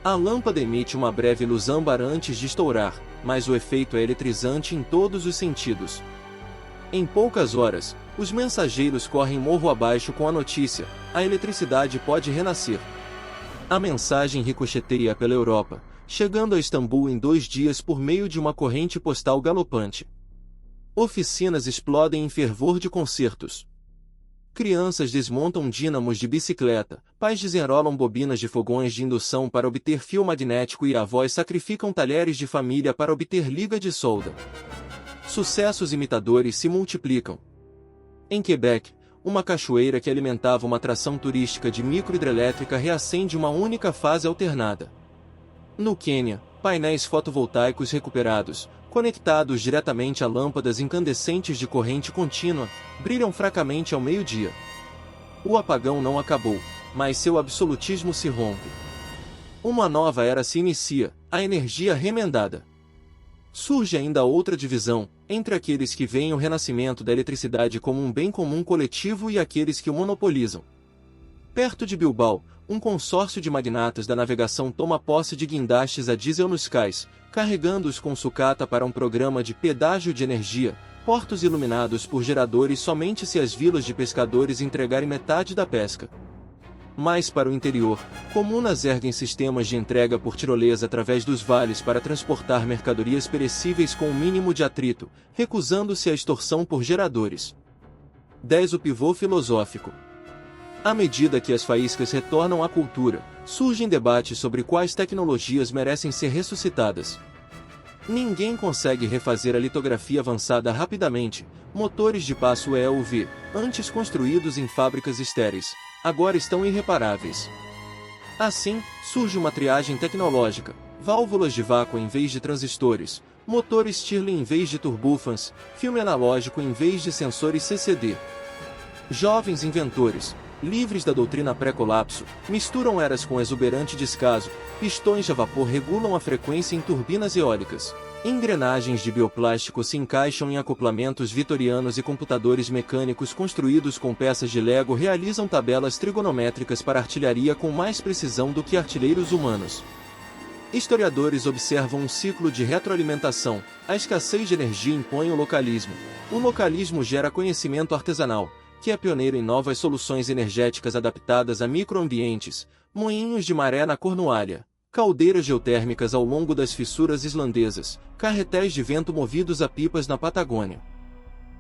Speaker 1: A lâmpada emite uma breve luz âmbar antes de estourar, mas o efeito é eletrizante em todos os sentidos. Em poucas horas, os mensageiros correm morro abaixo com a notícia: a eletricidade pode renascer. A mensagem ricocheteia pela Europa, chegando a Istambul em 2 dias por meio de uma corrente postal galopante. Oficinas explodem em fervor de concertos. Crianças desmontam dínamos de bicicleta, pais desenrolam bobinas de fogões de indução para obter fio magnético e avós sacrificam talheres de família para obter liga de solda. Sucessos imitadores se multiplicam. Em Quebec, uma cachoeira que alimentava uma atração turística de microhidrelétrica reacende uma única fase alternada. No Quênia, painéis fotovoltaicos recuperados, conectados diretamente a lâmpadas incandescentes de corrente contínua, brilham fracamente ao meio-dia. O apagão não acabou, mas seu absolutismo se rompe. Uma nova era se inicia, a energia remendada. Surge ainda outra divisão, entre aqueles que veem o renascimento da eletricidade como um bem comum coletivo e aqueles que o monopolizam. Perto de Bilbao, um consórcio de magnatas da navegação toma posse de guindastes a diesel nos cais, carregando-os com sucata para um programa de pedágio de energia, portos iluminados por geradores somente se as vilas de pescadores entregarem metade da pesca. Mais para o interior, comunas erguem sistemas de entrega por tirolesa através dos vales para transportar mercadorias perecíveis com o mínimo de atrito, recusando-se à extorsão por geradores. 10 O pivô filosófico. À medida que as faíscas retornam à cultura, surgem debates sobre quais tecnologias merecem ser ressuscitadas. Ninguém consegue refazer a litografia avançada rapidamente. Motores de passo EUV, antes construídos em fábricas estéreis, agora estão irreparáveis. Assim, surge uma triagem tecnológica: válvulas de vácuo em vez de transistores, motores Stirling em vez de turbofans, filme analógico em vez de sensores CCD. Jovens inventores, livres da doutrina pré-colapso, misturam eras com exuberante descaso. Pistões a vapor regulam a frequência em turbinas eólicas. Engrenagens de bioplástico se encaixam em acoplamentos vitorianos e computadores mecânicos construídos com peças de Lego realizam tabelas trigonométricas para artilharia com mais precisão do que artilheiros humanos. Historiadores observam um ciclo de retroalimentação. A escassez de energia impõe o localismo. O localismo gera conhecimento artesanal, que é pioneiro em novas soluções energéticas adaptadas a microambientes, moinhos de maré na Cornualha, caldeiras geotérmicas ao longo das fissuras islandesas, carretéis de vento movidos a pipas na Patagônia.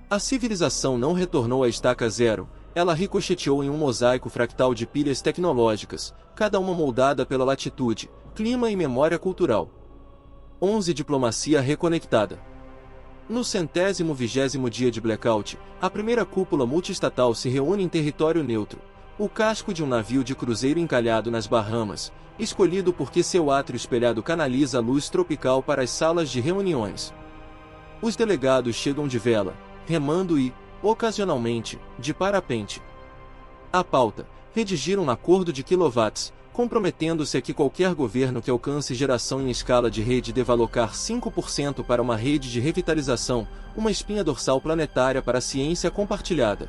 Speaker 1: A civilização não retornou à estaca zero, ela ricocheteou em um mosaico fractal de pilhas tecnológicas, cada uma moldada pela latitude, clima e memória cultural. 11. Diplomacia reconectada. No 120º dia de blackout, a primeira cúpula multiestatal se reúne em território neutro, o casco de um navio de cruzeiro encalhado nas Bahamas, escolhido porque seu átrio espelhado canaliza a luz tropical para as salas de reuniões. Os delegados chegam de vela, remando e, ocasionalmente, de parapente. A pauta: redigir um acordo de quilowatts, comprometendo-se a que qualquer governo que alcance geração em escala de rede deva alocar 5% para uma rede de revitalização, uma espinha dorsal planetária para a ciência compartilhada.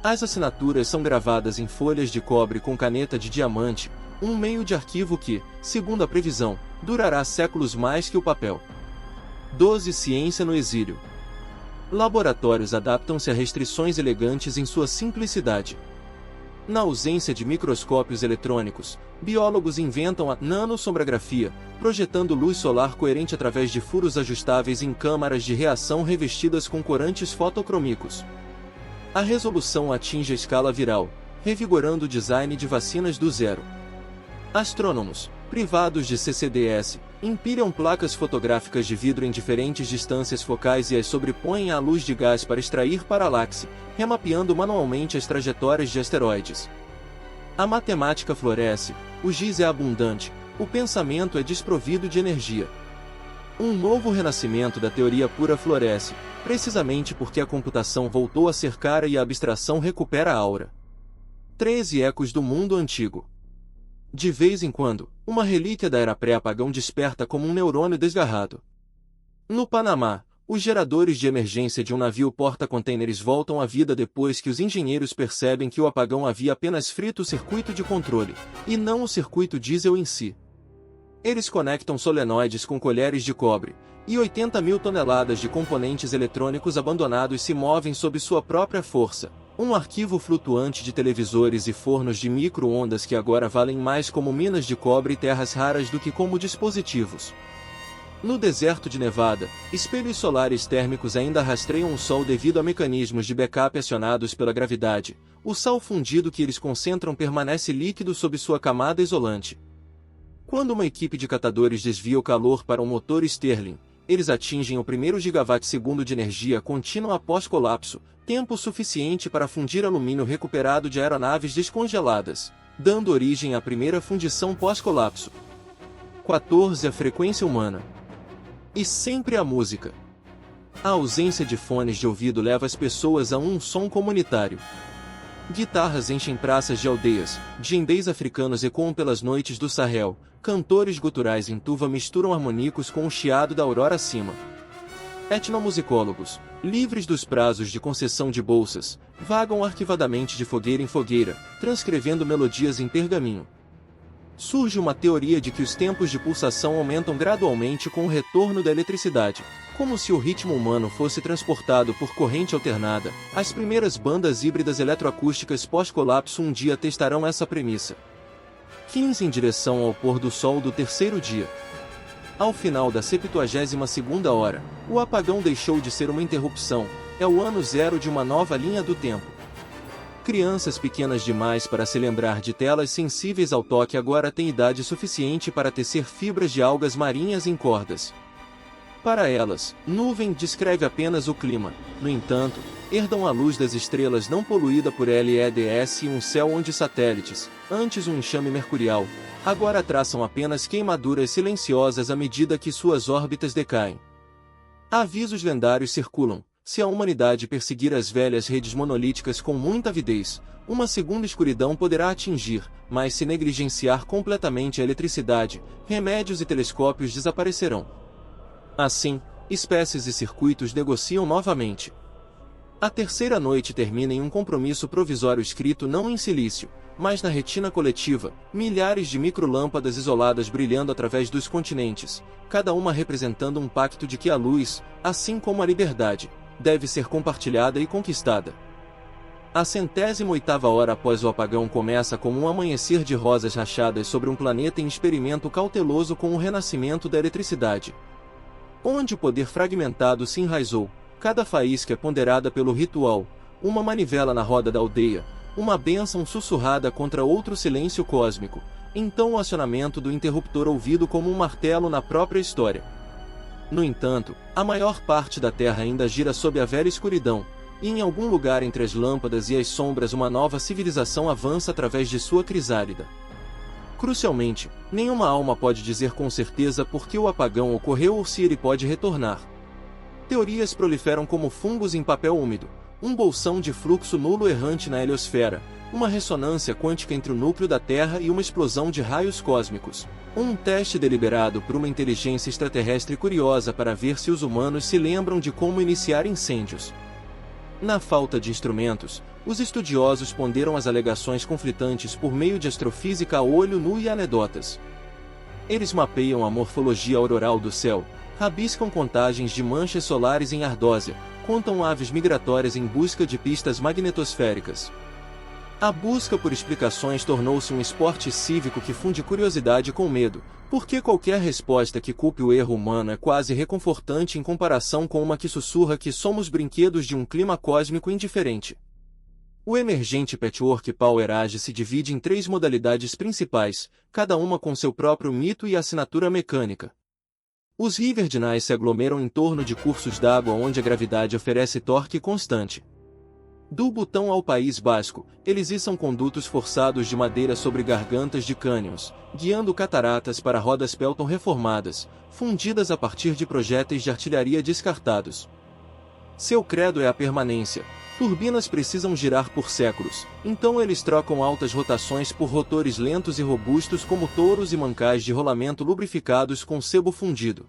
Speaker 1: As assinaturas são gravadas em folhas de cobre com caneta de diamante, um meio de arquivo que, segundo a previsão, durará séculos mais que o papel. 12. Ciência no exílio. Laboratórios adaptam-se a restrições elegantes em sua simplicidade. Na ausência de microscópios eletrônicos, biólogos inventam a nanossombrografia, projetando luz solar coerente através de furos ajustáveis em câmaras de reação revestidas com corantes fotocrômicos. A resolução atinge a escala viral, revigorando o design de vacinas do zero. Astrônomos, privados de CCDS, empilham placas fotográficas de vidro em diferentes distâncias focais e as sobrepõem à luz de gás para extrair paralaxe, remapeando manualmente as trajetórias de asteroides. A matemática floresce, o giz é abundante, o pensamento é desprovido de energia. Um novo renascimento da teoria pura floresce, precisamente porque a computação voltou a ser cara e a abstração recupera a aura. 13 Ecos do mundo antigo. De vez em quando, uma relíquia da era pré-apagão desperta como um neurônio desgarrado. No Panamá, os geradores de emergência de um navio porta-contêineres voltam à vida depois que os engenheiros percebem que o apagão havia apenas frito o circuito de controle, e não o circuito diesel em si. Eles conectam solenoides com colheres de cobre, e 80 mil toneladas de componentes eletrônicos abandonados se movem sob sua própria força. Um arquivo flutuante de televisores e fornos de micro-ondas que agora valem mais como minas de cobre e terras raras do que como dispositivos. No deserto de Nevada, espelhos solares térmicos ainda rastreiam o Sol devido a mecanismos de backup acionados pela gravidade. O sal fundido que eles concentram permanece líquido sob sua camada isolante. Quando uma equipe de catadores desvia o calor para um motor Stirling, eles atingem o primeiro gigawatt-segundo de energia contínua após colapso, tempo suficiente para fundir alumínio recuperado de aeronaves descongeladas, dando origem à primeira fundição pós-colapso. 14 A frequência humana. E sempre a música. A ausência de fones de ouvido leva as pessoas a um som comunitário. Guitarras enchem praças de aldeias, djendês africanos ecoam pelas noites do Sahel, cantores guturais em tuva misturam harmônicos com o chiado da aurora acima. Etnomusicólogos, livres dos prazos de concessão de bolsas, vagam arquivadamente de fogueira em fogueira, transcrevendo melodias em pergaminho. Surge uma teoria de que os tempos de pulsação aumentam gradualmente com o retorno da eletricidade. Como se o ritmo humano fosse transportado por corrente alternada, as primeiras bandas híbridas eletroacústicas pós-colapso um dia testarão essa premissa. 15 Em direção ao pôr do sol do terceiro dia. Ao final da 72ª hora, o apagão deixou de ser uma interrupção, é o ano zero de uma nova linha do tempo. Crianças pequenas demais para se lembrar de telas sensíveis ao toque agora têm idade suficiente para tecer fibras de algas marinhas em cordas. Para elas, nuvem descreve apenas o clima, no entanto, herdam a luz das estrelas não poluída por LEDs e um céu onde satélites, antes um enxame mercurial, agora traçam apenas queimaduras silenciosas à medida que suas órbitas decaem. Avisos lendários circulam: se a humanidade perseguir as velhas redes monolíticas com muita avidez, uma segunda escuridão poderá atingir, mas se negligenciar completamente a eletricidade, remédios e telescópios desaparecerão. Assim, espécies e circuitos negociam novamente. A terceira noite termina em um compromisso provisório escrito não em silício, mas na retina coletiva, milhares de microlâmpadas isoladas brilhando através dos continentes, cada uma representando um pacto de que a luz, assim como a liberdade, deve ser compartilhada e conquistada. A 108ª hora após o apagão começa como um amanhecer de rosas rachadas sobre um planeta em experimento cauteloso com o renascimento da eletricidade. Onde o poder fragmentado se enraizou, cada faísca é ponderada pelo ritual, uma manivela na roda da aldeia, uma bênção sussurrada contra outro silêncio cósmico, então o acionamento do interruptor ouvido como um martelo na própria história. No entanto, a maior parte da Terra ainda gira sob a velha escuridão, e em algum lugar entre as lâmpadas e as sombras uma nova civilização avança através de sua crisálida. Crucialmente, nenhuma alma pode dizer com certeza por que o apagão ocorreu ou se ele pode retornar. Teorias proliferam como fungos em papel úmido, um bolsão de fluxo nulo errante na heliosfera, uma ressonância quântica entre o núcleo da Terra e uma explosão de raios cósmicos, um teste deliberado por uma inteligência extraterrestre curiosa para ver se os humanos se lembram de como iniciar incêndios. Na falta de instrumentos, os estudiosos ponderam as alegações conflitantes por meio de astrofísica a olho nu e anedotas. Eles mapeiam a morfologia auroral do céu, rabiscam contagens de manchas solares em ardósia, contam aves migratórias em busca de pistas magnetosféricas. A busca por explicações tornou-se um esporte cívico que funde curiosidade com medo, porque qualquer resposta que culpe o erro humano é quase reconfortante em comparação com uma que sussurra que somos brinquedos de um clima cósmico indiferente. O emergente Patchwork Power Age se divide em 3 modalidades principais, cada uma com seu próprio mito e assinatura mecânica. Os Riverdinais se aglomeram em torno de cursos d'água onde a gravidade oferece torque constante. Do Butão ao País Basco, eles içam condutos forçados de madeira sobre gargantas de cânions, guiando cataratas para rodas Pelton reformadas, fundidas a partir de projéteis de artilharia descartados. Seu credo é a permanência. Turbinas precisam girar por séculos, então eles trocam altas rotações por rotores lentos e robustos como touros e mancais de rolamento lubrificados com sebo fundido.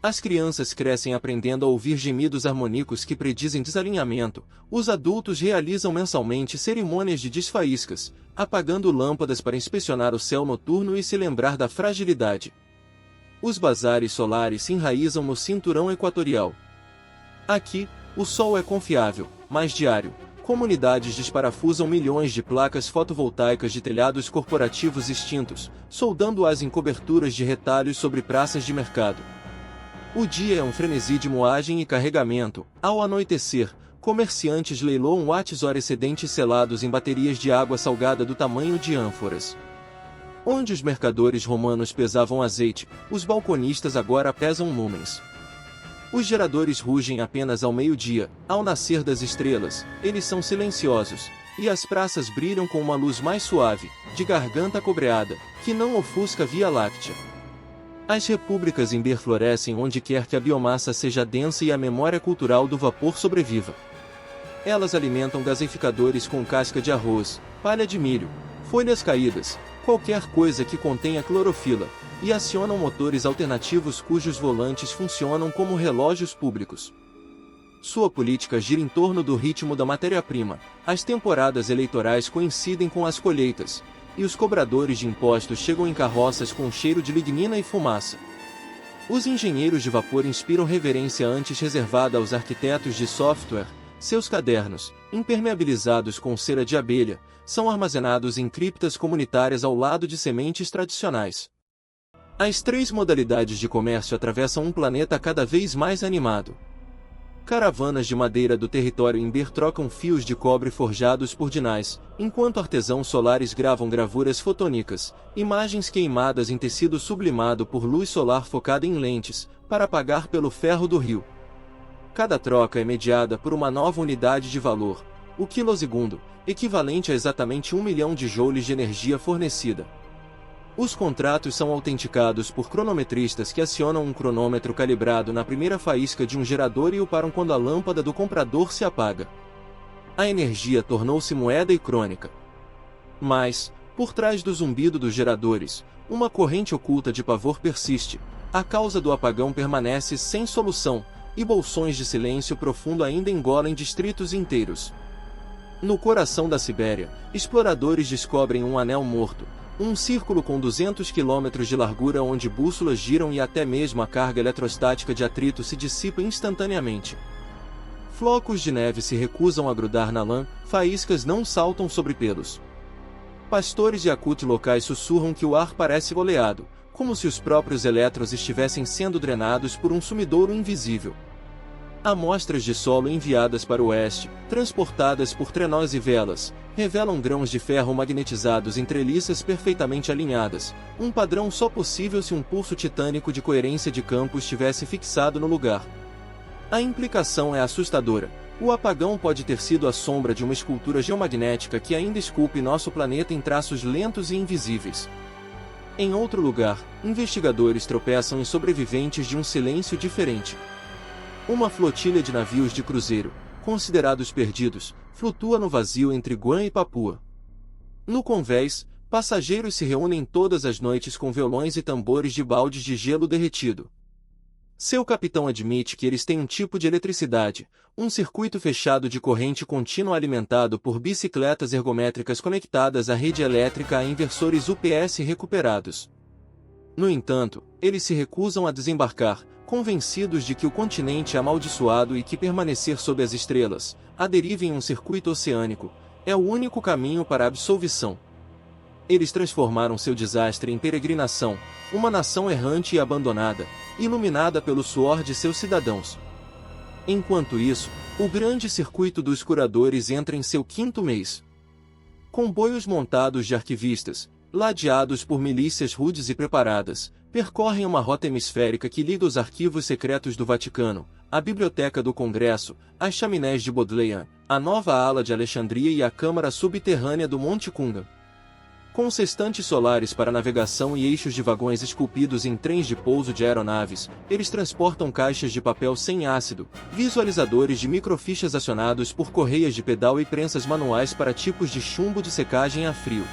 Speaker 1: As crianças crescem aprendendo a ouvir gemidos harmônicos que predizem desalinhamento, os adultos realizam mensalmente cerimônias de desfaíscas, apagando lâmpadas para inspecionar o céu noturno e se lembrar da fragilidade. Os bazares solares se enraizam no cinturão equatorial. Aqui, o sol é confiável, mas diário. Comunidades desparafusam milhões de placas fotovoltaicas de telhados corporativos extintos, soldando-as em coberturas de retalhos sobre praças de mercado. O dia é um frenesi de moagem e carregamento. Ao anoitecer, comerciantes leiloam watts-hora excedentes selados em baterias de água salgada do tamanho de ânforas. Onde os mercadores romanos pesavam azeite, os balconistas agora pesam lumens. Os geradores rugem apenas ao meio-dia, ao nascer das estrelas, eles são silenciosos, e as praças brilham com uma luz mais suave, de garganta cobreada, que não ofusca a Via Láctea. As repúblicas Imber florescem onde quer que a biomassa seja densa e a memória cultural do vapor sobreviva. Elas alimentam gasificadores com casca de arroz, palha de milho, folhas caídas, qualquer coisa que contenha clorofila, e acionam motores alternativos cujos volantes funcionam como relógios públicos. Sua política gira em torno do ritmo da matéria-prima, as temporadas eleitorais coincidem com as colheitas, e os cobradores de impostos chegam em carroças com cheiro de lignina e fumaça. Os engenheiros de vapor inspiram reverência antes reservada aos arquitetos de software. Seus cadernos, impermeabilizados com cera de abelha, são armazenados em criptas comunitárias ao lado de sementes tradicionais. As 3 modalidades de comércio atravessam um planeta cada vez mais animado. Caravanas de madeira do território Imber trocam fios de cobre forjados por dinais, enquanto artesãos solares gravam gravuras fotônicas, imagens queimadas em tecido sublimado por luz solar focada em lentes, para pagar pelo ferro do rio. Cada troca é mediada por uma nova unidade de valor, o quilosegundo, equivalente a exatamente 1 milhão de joules de energia fornecida. Os contratos são autenticados por cronometristas que acionam um cronômetro calibrado na primeira faísca de um gerador e o param quando a lâmpada do comprador se apaga. A energia tornou-se moeda e crônica. Mas, por trás do zumbido dos geradores, uma corrente oculta de pavor persiste. A causa do apagão permanece sem solução, e bolsões de silêncio profundo ainda engolem distritos inteiros. No coração da Sibéria, exploradores descobrem um anel morto, um círculo com 200 km de largura onde bússolas giram e até mesmo a carga eletrostática de atrito se dissipa instantaneamente. Flocos de neve se recusam a grudar na lã, faíscas não saltam sobre pelos. Pastores de Yakut locais sussurram que o ar parece oleado, como se os próprios elétrons estivessem sendo drenados por um sumidouro invisível. Amostras de solo enviadas para o oeste, transportadas por trenós e velas, revelam grãos de ferro magnetizados em treliças perfeitamente alinhadas, um padrão só possível se um pulso titânico de coerência de campo estivesse fixado no lugar. A implicação é assustadora. O apagão pode ter sido a sombra de uma escultura geomagnética que ainda esculpe nosso planeta em traços lentos e invisíveis. Em outro lugar, investigadores tropeçam em sobreviventes de um silêncio diferente. Uma flotilha de navios de cruzeiro, considerados perdidos, flutua no vazio entre Guam e Papua. No convés, passageiros se reúnem todas as noites com violões e tambores de baldes de gelo derretido. Seu capitão admite que eles têm um tipo de eletricidade, um circuito fechado de corrente contínua alimentado por bicicletas ergométricas conectadas à rede elétrica a inversores UPS recuperados. No entanto, eles se recusam a desembarcar, convencidos de que o continente é amaldiçoado e que permanecer sob as estrelas, à deriva em um circuito oceânico, é o único caminho para a absolvição. Eles transformaram seu desastre em peregrinação, uma nação errante e abandonada, iluminada pelo suor de seus cidadãos. Enquanto isso, o grande circuito dos curadores entra em seu 5º mês. Comboios montados de arquivistas, ladeados por milícias rudes e preparadas, percorrem uma rota hemisférica que liga os arquivos secretos do Vaticano, a Biblioteca do Congresso, as chaminés de Bodleian, a nova ala de Alexandria e a câmara subterrânea do Monte Kunga. Com sextantes solares para navegação e eixos de vagões esculpidos em trens de pouso de aeronaves, eles transportam caixas de papel sem ácido, visualizadores de microfichas acionados por correias de pedal e prensas manuais para tipos de chumbo de secagem a frio.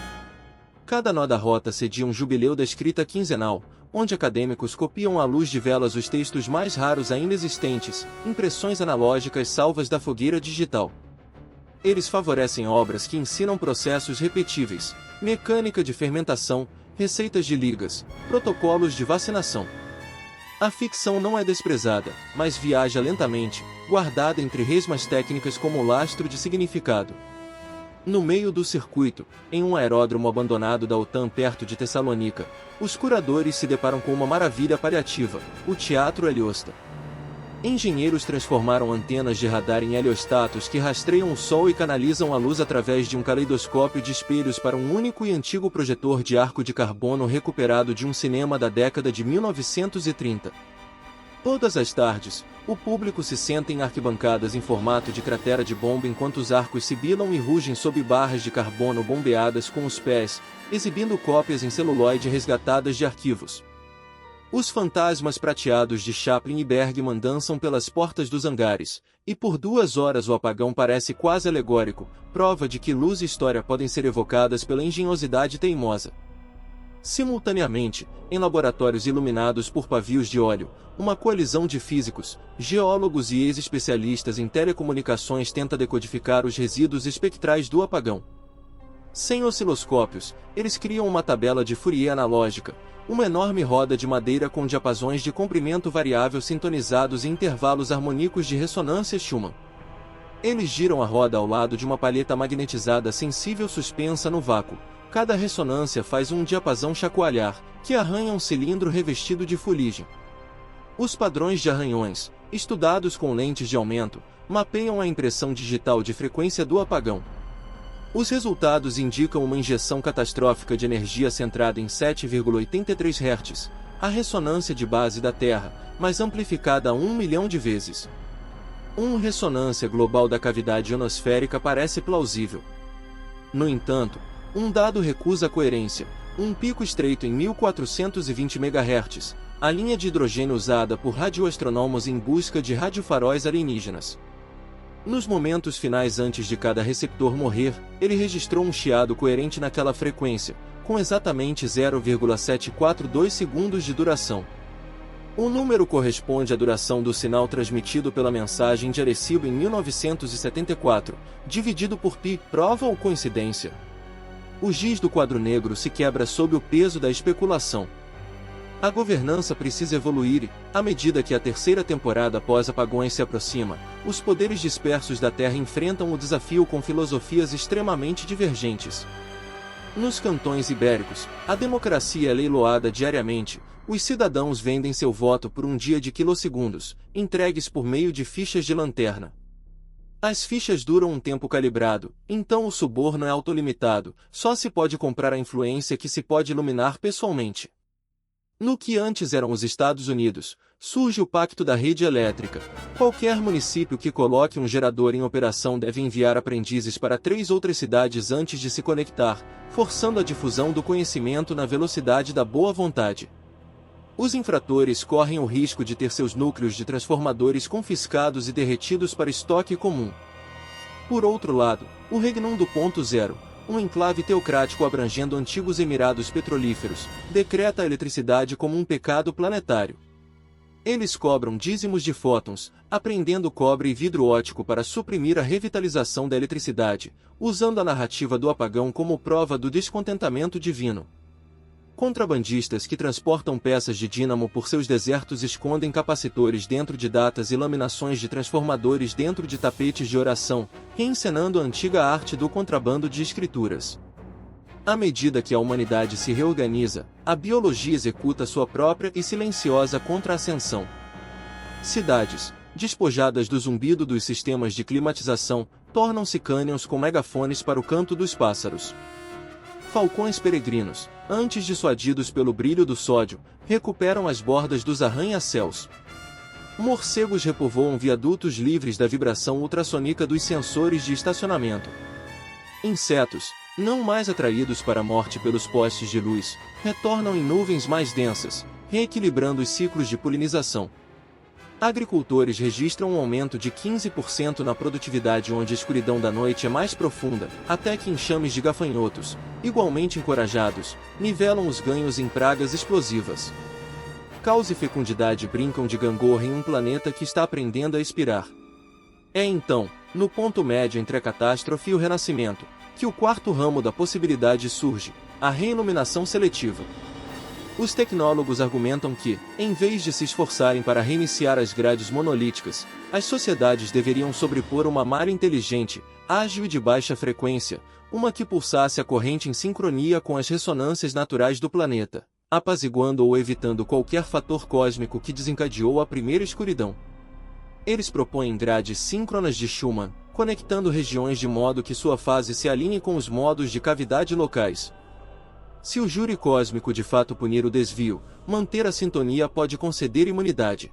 Speaker 1: Cada nó da rota cedia um jubileu da escrita quinzenal, onde acadêmicos copiam à luz de velas os textos mais raros ainda existentes, impressões analógicas salvas da fogueira digital. Eles favorecem obras que ensinam processos repetíveis, mecânica de fermentação, receitas de ligas, protocolos de vacinação. A ficção não é desprezada, mas viaja lentamente, guardada entre resmas técnicas como lastro de significado. No meio do circuito, em um aeródromo abandonado da OTAN perto de Tessalônica, os curadores se deparam com uma maravilha paliativa, o Teatro Heliosta. Engenheiros transformaram antenas de radar em heliostatos que rastreiam o Sol e canalizam a luz através de um caleidoscópio de espelhos para um único e antigo projetor de arco de carbono recuperado de um cinema da década de 1930. Todas as tardes, o público se senta em arquibancadas em formato de cratera de bomba enquanto os arcos sibilam e rugem sob barras de carbono bombeadas com os pés, exibindo cópias em celuloide resgatadas de arquivos. Os fantasmas prateados de Chaplin e Bergman dançam pelas portas dos hangares, e por 2 horas o apagão parece quase alegórico, prova de que luz e história podem ser evocadas pela engenhosidade teimosa. Simultaneamente, em laboratórios iluminados por pavios de óleo, uma coalizão de físicos, geólogos e ex-especialistas em telecomunicações tenta decodificar os resíduos espectrais do apagão. Sem osciloscópios, eles criam uma tabela de Fourier analógica, uma enorme roda de madeira com diapasões de comprimento variável sintonizados em intervalos harmônicos de ressonância Schumann. Eles giram a roda ao lado de uma palheta magnetizada sensível suspensa no vácuo. Cada ressonância faz um diapasão chacoalhar, que arranha um cilindro revestido de fuligem. Os padrões de arranhões, estudados com lentes de aumento, mapeiam a impressão digital de frequência do apagão. Os resultados indicam uma injeção catastrófica de energia centrada em 7,83 Hz, a ressonância de base da Terra, mas amplificada a 1 milhão de vezes. Uma ressonância global da cavidade ionosférica parece plausível. No entanto, um dado recusa a coerência, um pico estreito em 1420 MHz, a linha de hidrogênio usada por radioastrônomos em busca de radiofaróis alienígenas. Nos momentos finais antes de cada receptor morrer, ele registrou um chiado coerente naquela frequência, com exatamente 0,742 segundos de duração. O número corresponde à duração do sinal transmitido pela mensagem de Arecibo em 1974, dividido por π, prova ou coincidência. O giz do quadro negro se quebra sob o peso da especulação. A governança precisa evoluir e, à medida que a terceira temporada pós-apagões se aproxima, os poderes dispersos da Terra enfrentam o desafio com filosofias extremamente divergentes. Nos cantões ibéricos, a democracia é leiloada diariamente, os cidadãos vendem seu voto por um dia de quilossegundos, entregues por meio de fichas de lanterna. As fichas duram um tempo calibrado, então o suborno é autolimitado, só se pode comprar a influência que se pode iluminar pessoalmente. No que antes eram os Estados Unidos, surge o Pacto da Rede Elétrica. Qualquer município que coloque um gerador em operação deve enviar aprendizes para 3 outras cidades antes de se conectar, forçando a difusão do conhecimento na velocidade da boa vontade. Os infratores correm o risco de ter seus núcleos de transformadores confiscados e derretidos para estoque comum. Por outro lado, o Regnum do Ponto Zero, um enclave teocrático abrangendo antigos emirados petrolíferos, decreta a eletricidade como um pecado planetário. Eles cobram dízimos de fótons, apreendendo cobre e vidro óptico para suprimir a revitalização da eletricidade, usando a narrativa do apagão como prova do descontentamento divino. Contrabandistas que transportam peças de dínamo por seus desertos escondem capacitores dentro de datas e laminações de transformadores dentro de tapetes de oração, reencenando a antiga arte do contrabando de escrituras. À medida que a humanidade se reorganiza, a biologia executa sua própria e silenciosa contra-ascensão. Cidades, despojadas do zumbido dos sistemas de climatização, tornam-se cânions com megafones para o canto dos pássaros. Falcões peregrinos, antes dissuadidos pelo brilho do sódio, recuperam as bordas dos arranha-céus. Morcegos repovoam viadutos livres da vibração ultrassônica dos sensores de estacionamento. Insetos, não mais atraídos para a morte pelos postes de luz, retornam em nuvens mais densas, reequilibrando os ciclos de polinização. Agricultores registram um aumento de 15% na produtividade onde a escuridão da noite é mais profunda, até que enxames de gafanhotos, igualmente encorajados, nivelam os ganhos em pragas explosivas. Caos e fecundidade brincam de gangorra em um planeta que está aprendendo a expirar. É então, no ponto médio entre a catástrofe e o renascimento, que o quarto ramo da possibilidade surge, a reiluminação seletiva. Os tecnólogos argumentam que, em vez de se esforçarem para reiniciar as grades monolíticas, as sociedades deveriam sobrepor uma malha inteligente, ágil e de baixa frequência, uma que pulsasse a corrente em sincronia com as ressonâncias naturais do planeta, apaziguando ou evitando qualquer fator cósmico que desencadeou a primeira escuridão. Eles propõem grades síncronas de Schumann, conectando regiões de modo que sua fase se alinhe com os modos de cavidade locais. Se o júri cósmico de fato punir o desvio, manter a sintonia pode conceder imunidade.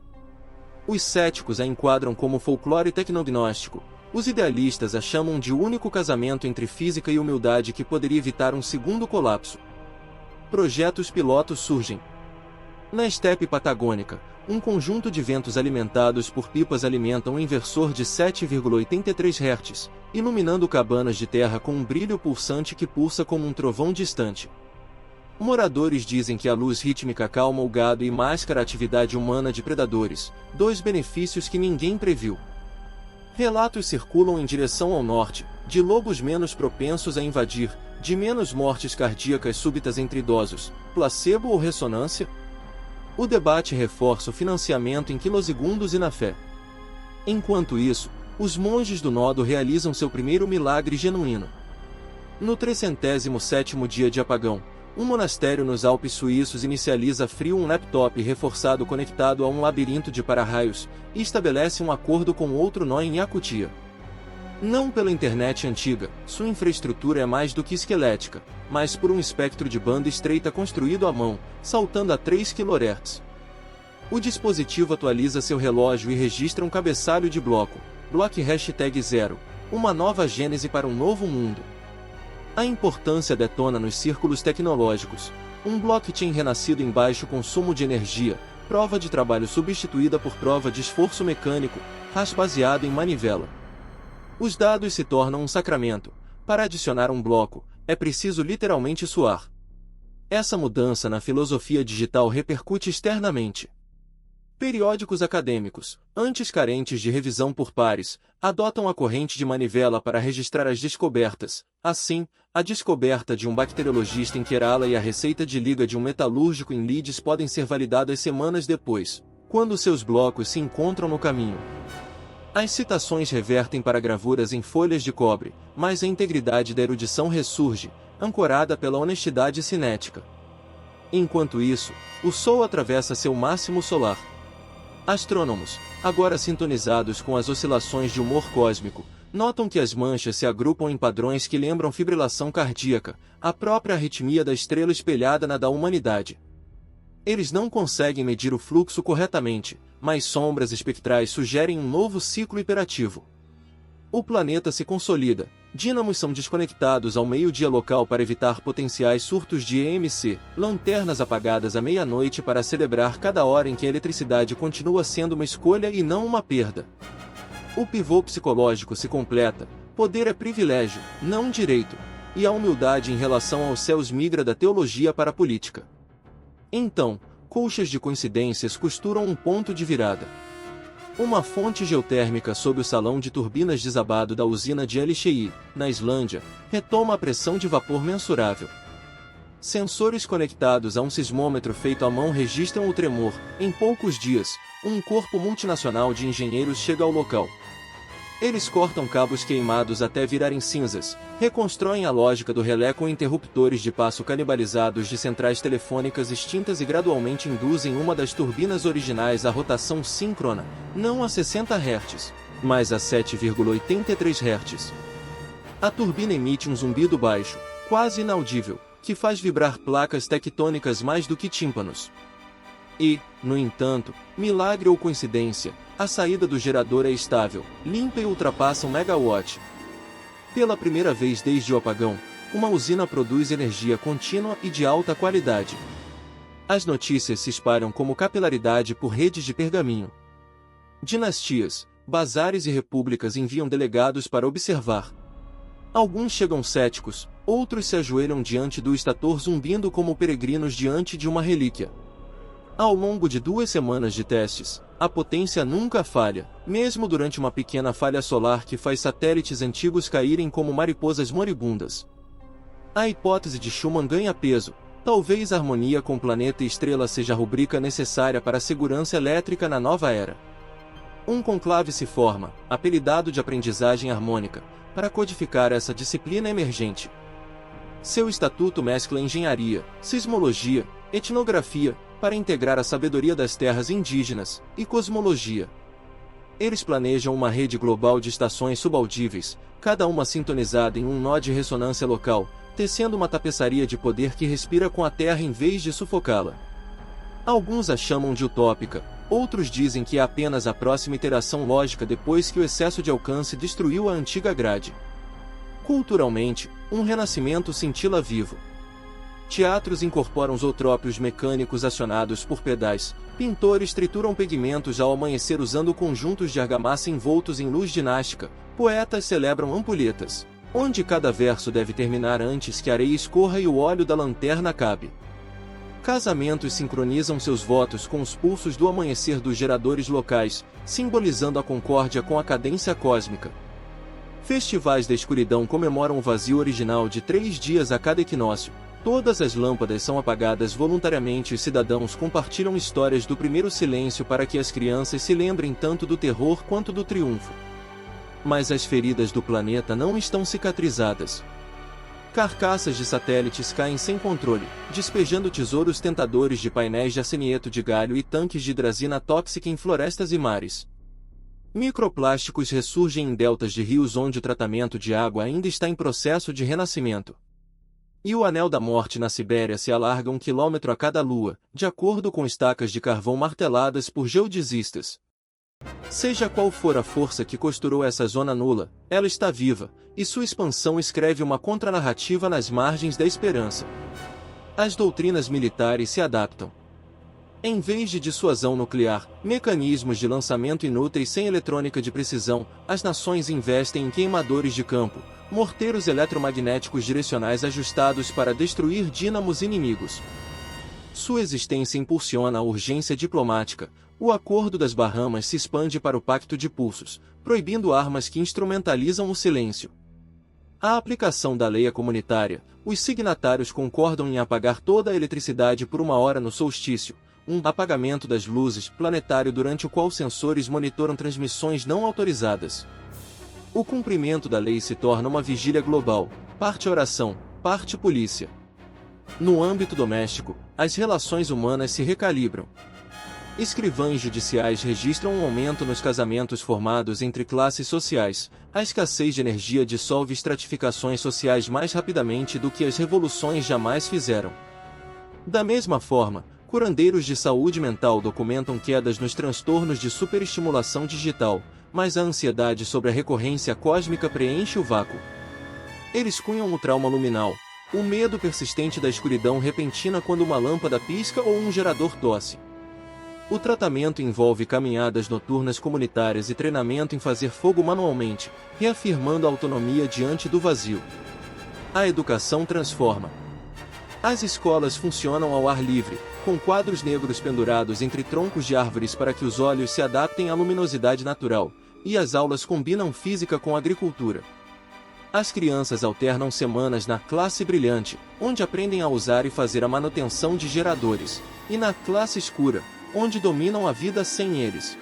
Speaker 1: Os céticos a enquadram como folclore tecnognóstico, os idealistas a chamam de único casamento entre física e humildade que poderia evitar um segundo colapso. Projetos pilotos surgem. Na estepe patagônica, um conjunto de ventos alimentados por pipas alimentam um inversor de 7,83 Hz, iluminando cabanas de terra com um brilho pulsante que pulsa como um trovão distante. Moradores dizem que a luz rítmica calma o gado e mascara a atividade humana de predadores, 2 benefícios que ninguém previu. Relatos circulam em direção ao norte, de lobos menos propensos a invadir, de menos mortes cardíacas súbitas entre idosos, placebo ou ressonância? O debate reforça o financiamento em quilosegundos e na fé. Enquanto isso, os monges do Nodo realizam seu primeiro milagre genuíno. No 307º dia de apagão, um monastério nos Alpes suíços inicializa frio um laptop reforçado conectado a um labirinto de para-raios, e estabelece um acordo com outro nó em Yakutia. Não pela internet antiga, sua infraestrutura é mais do que esquelética, mas por um espectro de banda estreita construído à mão, saltando a 3 kHz. O dispositivo atualiza seu relógio e registra um cabeçalho de bloco, #0, uma nova gênese para um novo mundo. A importância detona nos círculos tecnológicos. Um blockchain renascido em baixo consumo de energia, prova de trabalho substituída por prova de esforço mecânico, baseado em manivela. Os dados se tornam um sacramento. Para adicionar um bloco, é preciso literalmente suar. Essa mudança na filosofia digital repercute externamente. Periódicos acadêmicos, antes carentes de revisão por pares, adotam a corrente de manivela para registrar as descobertas. Assim, a descoberta de um bacteriologista em Kerala e a receita de liga de um metalúrgico em Leeds podem ser validadas semanas depois, quando seus blocos se encontram no caminho. As citações revertem para gravuras em folhas de cobre, mas a integridade da erudição ressurge, ancorada pela honestidade cinética. Enquanto isso, o Sol atravessa seu máximo solar. Astrônomos, agora sintonizados com as oscilações de humor cósmico, notam que as manchas se agrupam em padrões que lembram fibrilação cardíaca, a própria arritmia da estrela espelhada na da humanidade. Eles não conseguem medir o fluxo corretamente, mas sombras espectrais sugerem um novo ciclo hiperativo. O planeta se consolida, dínamos são desconectados ao meio-dia local para evitar potenciais surtos de EMC, lanternas apagadas à meia-noite para celebrar cada hora em que a eletricidade continua sendo uma escolha e não uma perda. O pivô psicológico se completa, poder é privilégio, não direito, e a humildade em relação aos céus migra da teologia para a política. Então, colchas de coincidências costuram um ponto de virada. Uma fonte geotérmica sob o salão de turbinas desabado da usina de Elishei, na Islândia, retoma a pressão de vapor mensurável. Sensores conectados a um sismômetro feito à mão registram o tremor. Em poucos dias, um corpo multinacional de engenheiros chega ao local. Eles cortam cabos queimados até virarem cinzas, reconstroem a lógica do relé com interruptores de passo canibalizados de centrais telefônicas extintas e gradualmente induzem uma das turbinas originais à rotação síncrona, não a 60 Hz, mas a 7,83 Hz. A turbina emite um zumbido baixo, quase inaudível, que faz vibrar placas tectônicas mais do que tímpanos. E, no entanto, milagre ou coincidência, a saída do gerador é estável, limpa e ultrapassa 1 megawatt. Pela primeira vez desde o apagão, uma usina produz energia contínua e de alta qualidade. As notícias se espalham como capilaridade por redes de pergaminho. Dinastias, bazares e repúblicas enviam delegados para observar. Alguns chegam céticos, outros se ajoelham diante do estator zumbindo como peregrinos diante de uma relíquia. Ao longo de 2 semanas de testes, a potência nunca falha, mesmo durante uma pequena falha solar que faz satélites antigos caírem como mariposas moribundas. A hipótese de Schumann ganha peso, talvez a harmonia com planeta e estrela seja a rubrica necessária para a segurança elétrica na nova era. Um conclave se forma, apelidado de aprendizagem harmônica, para codificar essa disciplina emergente. Seu estatuto mescla engenharia, sismologia, etnografia, para integrar a sabedoria das terras indígenas, e cosmologia. Eles planejam uma rede global de estações subaudíveis, cada uma sintonizada em um nó de ressonância local, tecendo uma tapeçaria de poder que respira com a Terra em vez de sufocá-la. Alguns a chamam de utópica, outros dizem que é apenas a próxima iteração lógica depois que o excesso de alcance destruiu a antiga grade. Culturalmente, um renascimento cintila vivo. Teatros incorporam zootrópios mecânicos acionados por pedais, pintores trituram pigmentos ao amanhecer usando conjuntos de argamassa envoltos em luz ginástica, poetas celebram ampulhetas, onde cada verso deve terminar antes que a areia escorra e o óleo da lanterna acabe. Casamentos sincronizam seus votos com os pulsos do amanhecer dos geradores locais, simbolizando a concórdia com a cadência cósmica. Festivais da escuridão comemoram o vazio original de 3 dias a cada equinócio. Todas as lâmpadas são apagadas voluntariamente e os cidadãos compartilham histórias do primeiro silêncio para que as crianças se lembrem tanto do terror quanto do triunfo. Mas as feridas do planeta não estão cicatrizadas. Carcaças de satélites caem sem controle, despejando tesouros tentadores de painéis de arsenieto de galho e tanques de hidrazina tóxica em florestas e mares. Microplásticos ressurgem em deltas de rios onde o tratamento de água ainda está em processo de renascimento. E o anel da morte na Sibéria se alarga 1 quilômetro a cada lua, de acordo com estacas de carvão marteladas por geodesistas. Seja qual for a força que costurou essa zona nula, ela está viva, e sua expansão escreve uma contranarrativa nas margens da esperança. As doutrinas militares se adaptam. Em vez de dissuasão nuclear, mecanismos de lançamento inúteis sem eletrônica de precisão, as nações investem em queimadores de campo, morteiros eletromagnéticos direcionais ajustados para destruir dínamos inimigos. Sua existência impulsiona a urgência diplomática, O Acordo das Bahamas se expande para o Pacto de Pulsos, proibindo armas que instrumentalizam o silêncio. A aplicação da lei é comunitária. Os signatários concordam em apagar toda a eletricidade por 1 hora no solstício, um apagamento das luzes planetário durante o qual sensores monitoram transmissões não autorizadas. O cumprimento da lei se torna uma vigília global, parte oração, parte polícia. No âmbito doméstico, as relações humanas se recalibram. Escrivães judiciais registram um aumento nos casamentos formados entre classes sociais. A escassez de energia dissolve estratificações sociais mais rapidamente do que as revoluções jamais fizeram. Da mesma forma, curandeiros de saúde mental documentam quedas nos transtornos de superestimulação digital, mas a ansiedade sobre a recorrência cósmica preenche o vácuo. Eles cunham o trauma luminal, o medo persistente da escuridão repentina quando uma lâmpada pisca ou um gerador tosse. O tratamento envolve caminhadas noturnas comunitárias e treinamento em fazer fogo manualmente, reafirmando a autonomia diante do vazio. A educação transforma. As escolas funcionam ao ar livre, com quadros negros pendurados entre troncos de árvores para que os olhos se adaptem à luminosidade natural, e as aulas combinam física com agricultura. As crianças alternam semanas na classe brilhante, onde aprendem a usar e fazer a manutenção de geradores, e na classe escura, onde dominam a vida sem eles.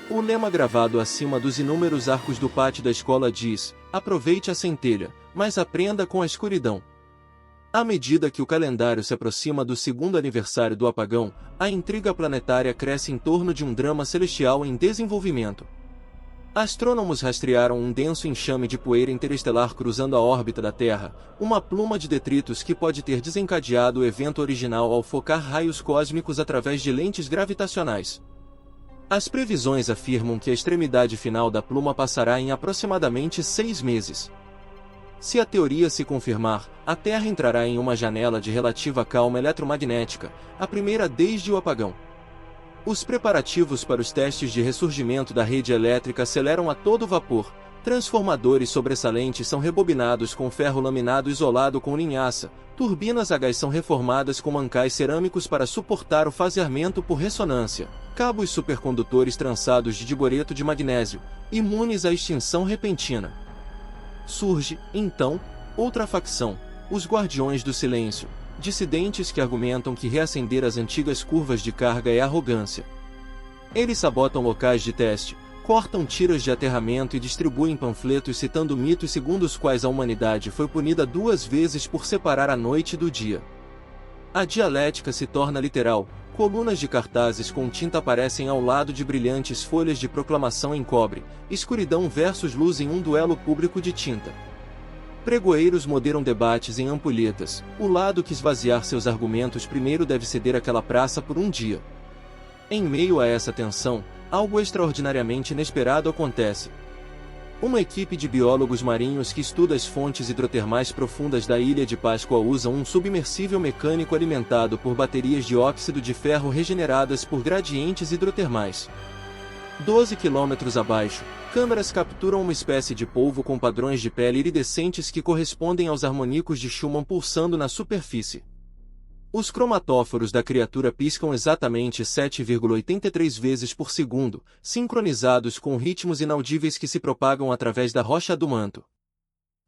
Speaker 1: O lema gravado acima dos inúmeros arcos do pátio da escola diz: aproveite a centelha, mas aprenda com a escuridão. À medida que o calendário se aproxima do segundo aniversário do apagão, a intriga planetária cresce em torno de um drama celestial em desenvolvimento. Astrônomos rastrearam um denso enxame de poeira interestelar cruzando a órbita da Terra, uma pluma de detritos que pode ter desencadeado o evento original ao focar raios cósmicos através de lentes gravitacionais. As previsões afirmam que a extremidade final da pluma passará em aproximadamente 6 meses. Se a teoria se confirmar, a Terra entrará em uma janela de relativa calma eletromagnética, a primeira desde o apagão. Os preparativos para os testes de ressurgimento da rede elétrica aceleram a todo vapor. Transformadores sobressalentes são rebobinados com ferro laminado isolado com linhaça, turbinas a gás são reformadas com mancais cerâmicos para suportar o faseamento por ressonância, cabos supercondutores trançados de diboreto de magnésio, imunes à extinção repentina. Surge, então, outra facção, os Guardiões do Silêncio, dissidentes que argumentam que reacender as antigas curvas de carga é arrogância. Eles sabotam locais de teste, cortam tiras de aterramento e distribuem panfletos citando mitos segundo os quais a humanidade foi punida 2 vezes por separar a noite do dia. A dialética se torna literal, colunas de cartazes com tinta aparecem ao lado de brilhantes folhas de proclamação em cobre, escuridão versus luz em um duelo público de tinta. Pregoeiros moderam debates em ampulhetas, o lado que esvaziar seus argumentos primeiro deve ceder aquela praça por um dia. Em meio a essa tensão, algo extraordinariamente inesperado acontece. Uma equipe de biólogos marinhos que estuda as fontes hidrotermais profundas da Ilha de Páscoa usa um submersível mecânico alimentado por baterias de óxido de ferro regeneradas por gradientes hidrotermais. 12 quilômetros abaixo, câmeras capturam uma espécie de polvo com padrões de pele iridescentes que correspondem aos harmônicos de Schumann pulsando na superfície. Os cromatóforos da criatura piscam exatamente 7,83 vezes por segundo, sincronizados com ritmos inaudíveis que se propagam através da rocha do manto.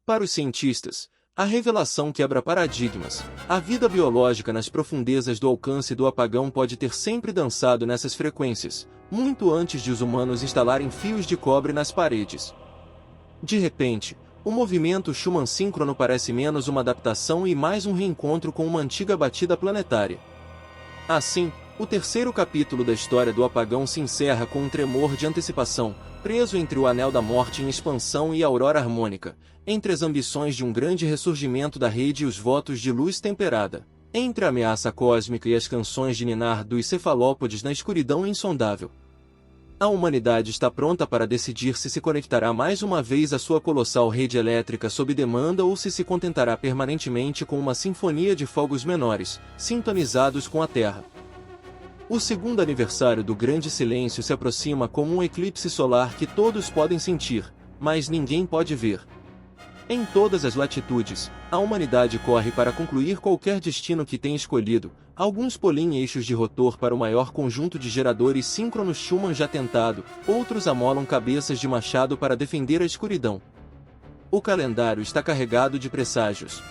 Speaker 1: Para os cientistas, a revelação quebra paradigmas. A vida biológica nas profundezas do alcance do apagão pode ter sempre dançado nessas frequências, muito antes de os humanos instalarem fios de cobre nas paredes. De repente, o movimento Schumann síncrono parece menos uma adaptação e mais um reencontro com uma antiga batida planetária. Assim, o terceiro capítulo da história do apagão se encerra com um tremor de antecipação, preso entre o anel da morte em expansão e a aurora harmônica, entre as ambições de um grande ressurgimento da rede e os votos de luz temperada, entre a ameaça cósmica e as canções de ninar dos cefalópodes na escuridão insondável. A humanidade está pronta para decidir se conectará mais uma vez à sua colossal rede elétrica sob demanda ou se contentará permanentemente com uma sinfonia de fogos menores, sintonizados com a Terra. O segundo aniversário do Grande Silêncio se aproxima como um eclipse solar que todos podem sentir, mas ninguém pode ver. Em todas as latitudes, a humanidade corre para concluir qualquer destino que tenha escolhido, Alguns polem eixos de rotor para o maior conjunto de geradores síncronos Schumann já tentado, outros amolam cabeças de machado para defender a escuridão. O calendário está carregado de presságios.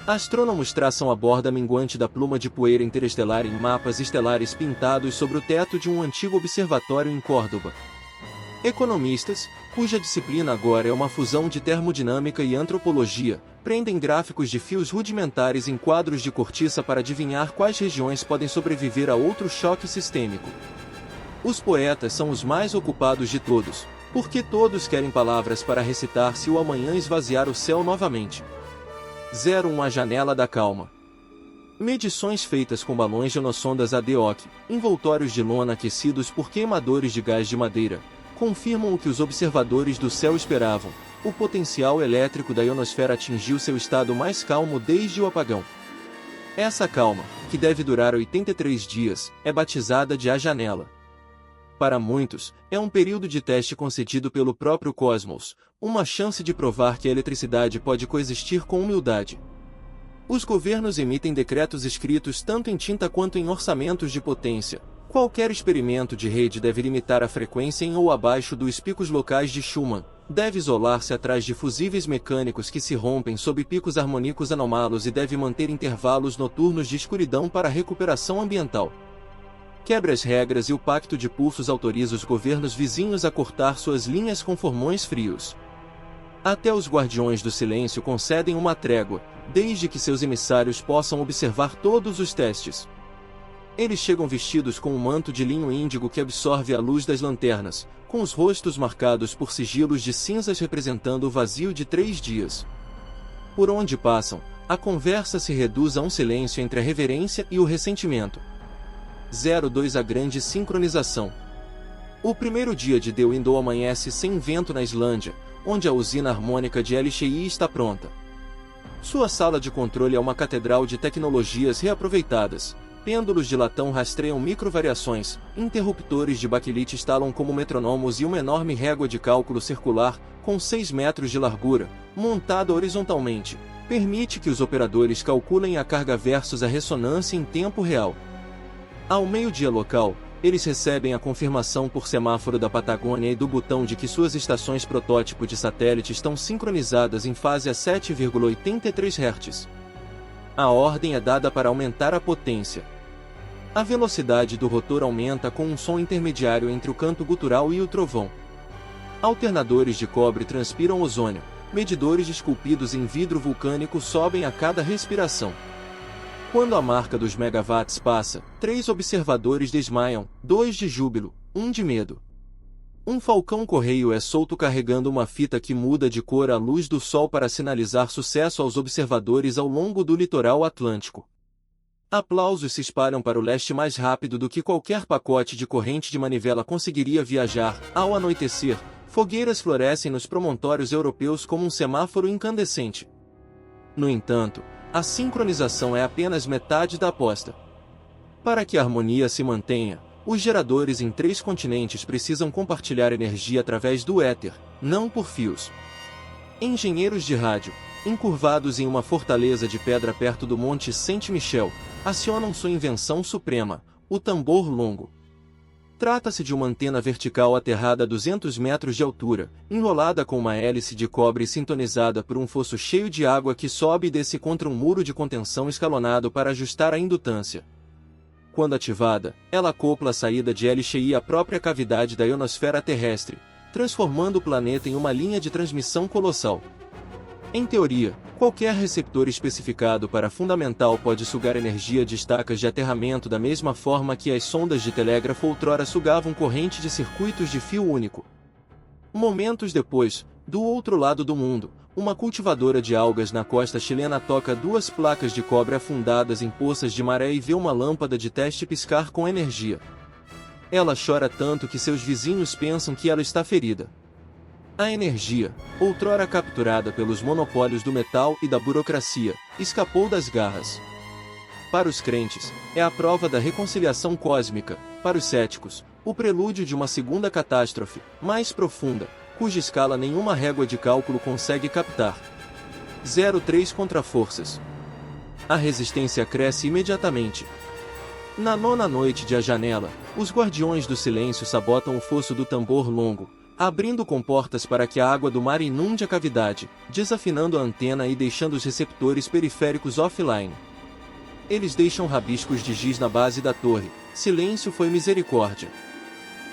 Speaker 1: Astrônomos traçam a borda minguante da pluma de poeira interestelar em mapas estelares pintados sobre o teto de um antigo observatório em Córdoba. Economistas, cuja disciplina agora é uma fusão de termodinâmica e antropologia, prendem gráficos de fios rudimentares em quadros de cortiça para adivinhar quais regiões podem sobreviver a outro choque sistêmico. Os poetas são os mais ocupados de todos, porque todos querem palavras para recitar se o amanhã esvaziar o céu novamente. 01 A janela da calma. Medições feitas com balões de ionossondas ADOC, envoltórios de lona aquecidos por queimadores de gás de madeira, confirmam o que os observadores do céu esperavam: o potencial elétrico da ionosfera atingiu seu estado mais calmo desde o apagão. Essa calma, que deve durar 83 dias, é batizada de A Janela. Para muitos, é um período de teste concedido pelo próprio cosmos, uma chance de provar que a eletricidade pode coexistir com humildade. Os governos emitem decretos escritos tanto em tinta quanto em orçamentos de potência. Qualquer experimento de rede deve limitar a frequência em ou abaixo dos picos locais de Schumann, deve isolar-se atrás de fusíveis mecânicos que se rompem sob picos harmônicos anômalos e deve manter intervalos noturnos de escuridão para recuperação ambiental. Quebra as regras e o Pacto de Pulsos autoriza os governos vizinhos a cortar suas linhas com formões frios. Até os guardiões do silêncio concedem uma trégua, desde que seus emissários possam observar todos os testes. Eles chegam vestidos com um manto de linho índigo que absorve a luz das lanternas, com os rostos marcados por sigilos de cinzas representando o vazio de 3 dias. Por onde passam, a conversa se reduz a um silêncio entre a reverência e o ressentimento. 02 A grande sincronização. O primeiro dia de The Window amanhece sem vento na Islândia, onde a usina harmônica de LXI está pronta. Sua sala de controle é uma catedral de tecnologias reaproveitadas. Pêndulos de latão rastreiam microvariações, interruptores de baquelite estalam como metrônomos e uma enorme régua de cálculo circular, com 6 metros de largura, montada horizontalmente, permite que os operadores calculem a carga versus a ressonância em tempo real. Ao meio-dia local, eles recebem a confirmação por semáforo da Patagônia e do Butão de que suas estações protótipo de satélite estão sincronizadas em fase a 7,83 Hz. A ordem é dada para aumentar a potência. A velocidade do rotor aumenta com um som intermediário entre o canto gutural e o trovão. Alternadores de cobre transpiram ozônio, medidores esculpidos em vidro vulcânico sobem a cada respiração. Quando a marca dos megawatts passa, 3 observadores desmaiam, 2 de júbilo, 1 de medo. Um falcão correio é solto carregando uma fita que muda de cor à luz do sol para sinalizar sucesso aos observadores ao longo do litoral atlântico. Aplausos se espalham para o leste mais rápido do que qualquer pacote de corrente de manivela conseguiria viajar. Ao anoitecer, fogueiras florescem nos promontórios europeus como um semáforo incandescente. No entanto, a sincronização é apenas metade da aposta. Para que a harmonia se mantenha, os geradores em 3 continentes precisam compartilhar energia através do éter, não por fios. Engenheiros de rádio, encurvados em uma fortaleza de pedra perto do Monte Saint-Michel, acionam sua invenção suprema, o tambor longo. Trata-se de uma antena vertical aterrada a 200 metros de altura, enrolada com uma hélice de cobre sintonizada por um fosso cheio de água que sobe e desce contra um muro de contenção escalonado para ajustar a indutância. Quando ativada, ela acopla a saída de LXI à própria cavidade da ionosfera terrestre, transformando o planeta em uma linha de transmissão colossal. Em teoria, qualquer receptor especificado para fundamental pode sugar energia de estacas de aterramento da mesma forma que as sondas de telégrafo outrora sugavam corrente de circuitos de fio único. Momentos depois, do outro lado do mundo, uma cultivadora de algas na costa chilena toca 2 placas de cobre afundadas em poças de maré e vê uma lâmpada de teste piscar com energia. Ela chora tanto que seus vizinhos pensam que ela está ferida. A energia, outrora capturada pelos monopólios do metal e da burocracia, escapou das garras. Para os crentes, é a prova da reconciliação cósmica; para os céticos, o prelúdio de uma segunda catástrofe, mais profunda, cuja escala nenhuma régua de cálculo consegue captar. 03 Contraforças. A resistência cresce imediatamente, Na nona noite de A Janela, os Guardiões do Silêncio sabotam o fosso do tambor longo, abrindo comportas para que a água do mar inunde a cavidade, desafinando a antena e deixando os receptores periféricos offline. Eles deixam rabiscos de giz na base da torre. Silêncio foi misericórdia.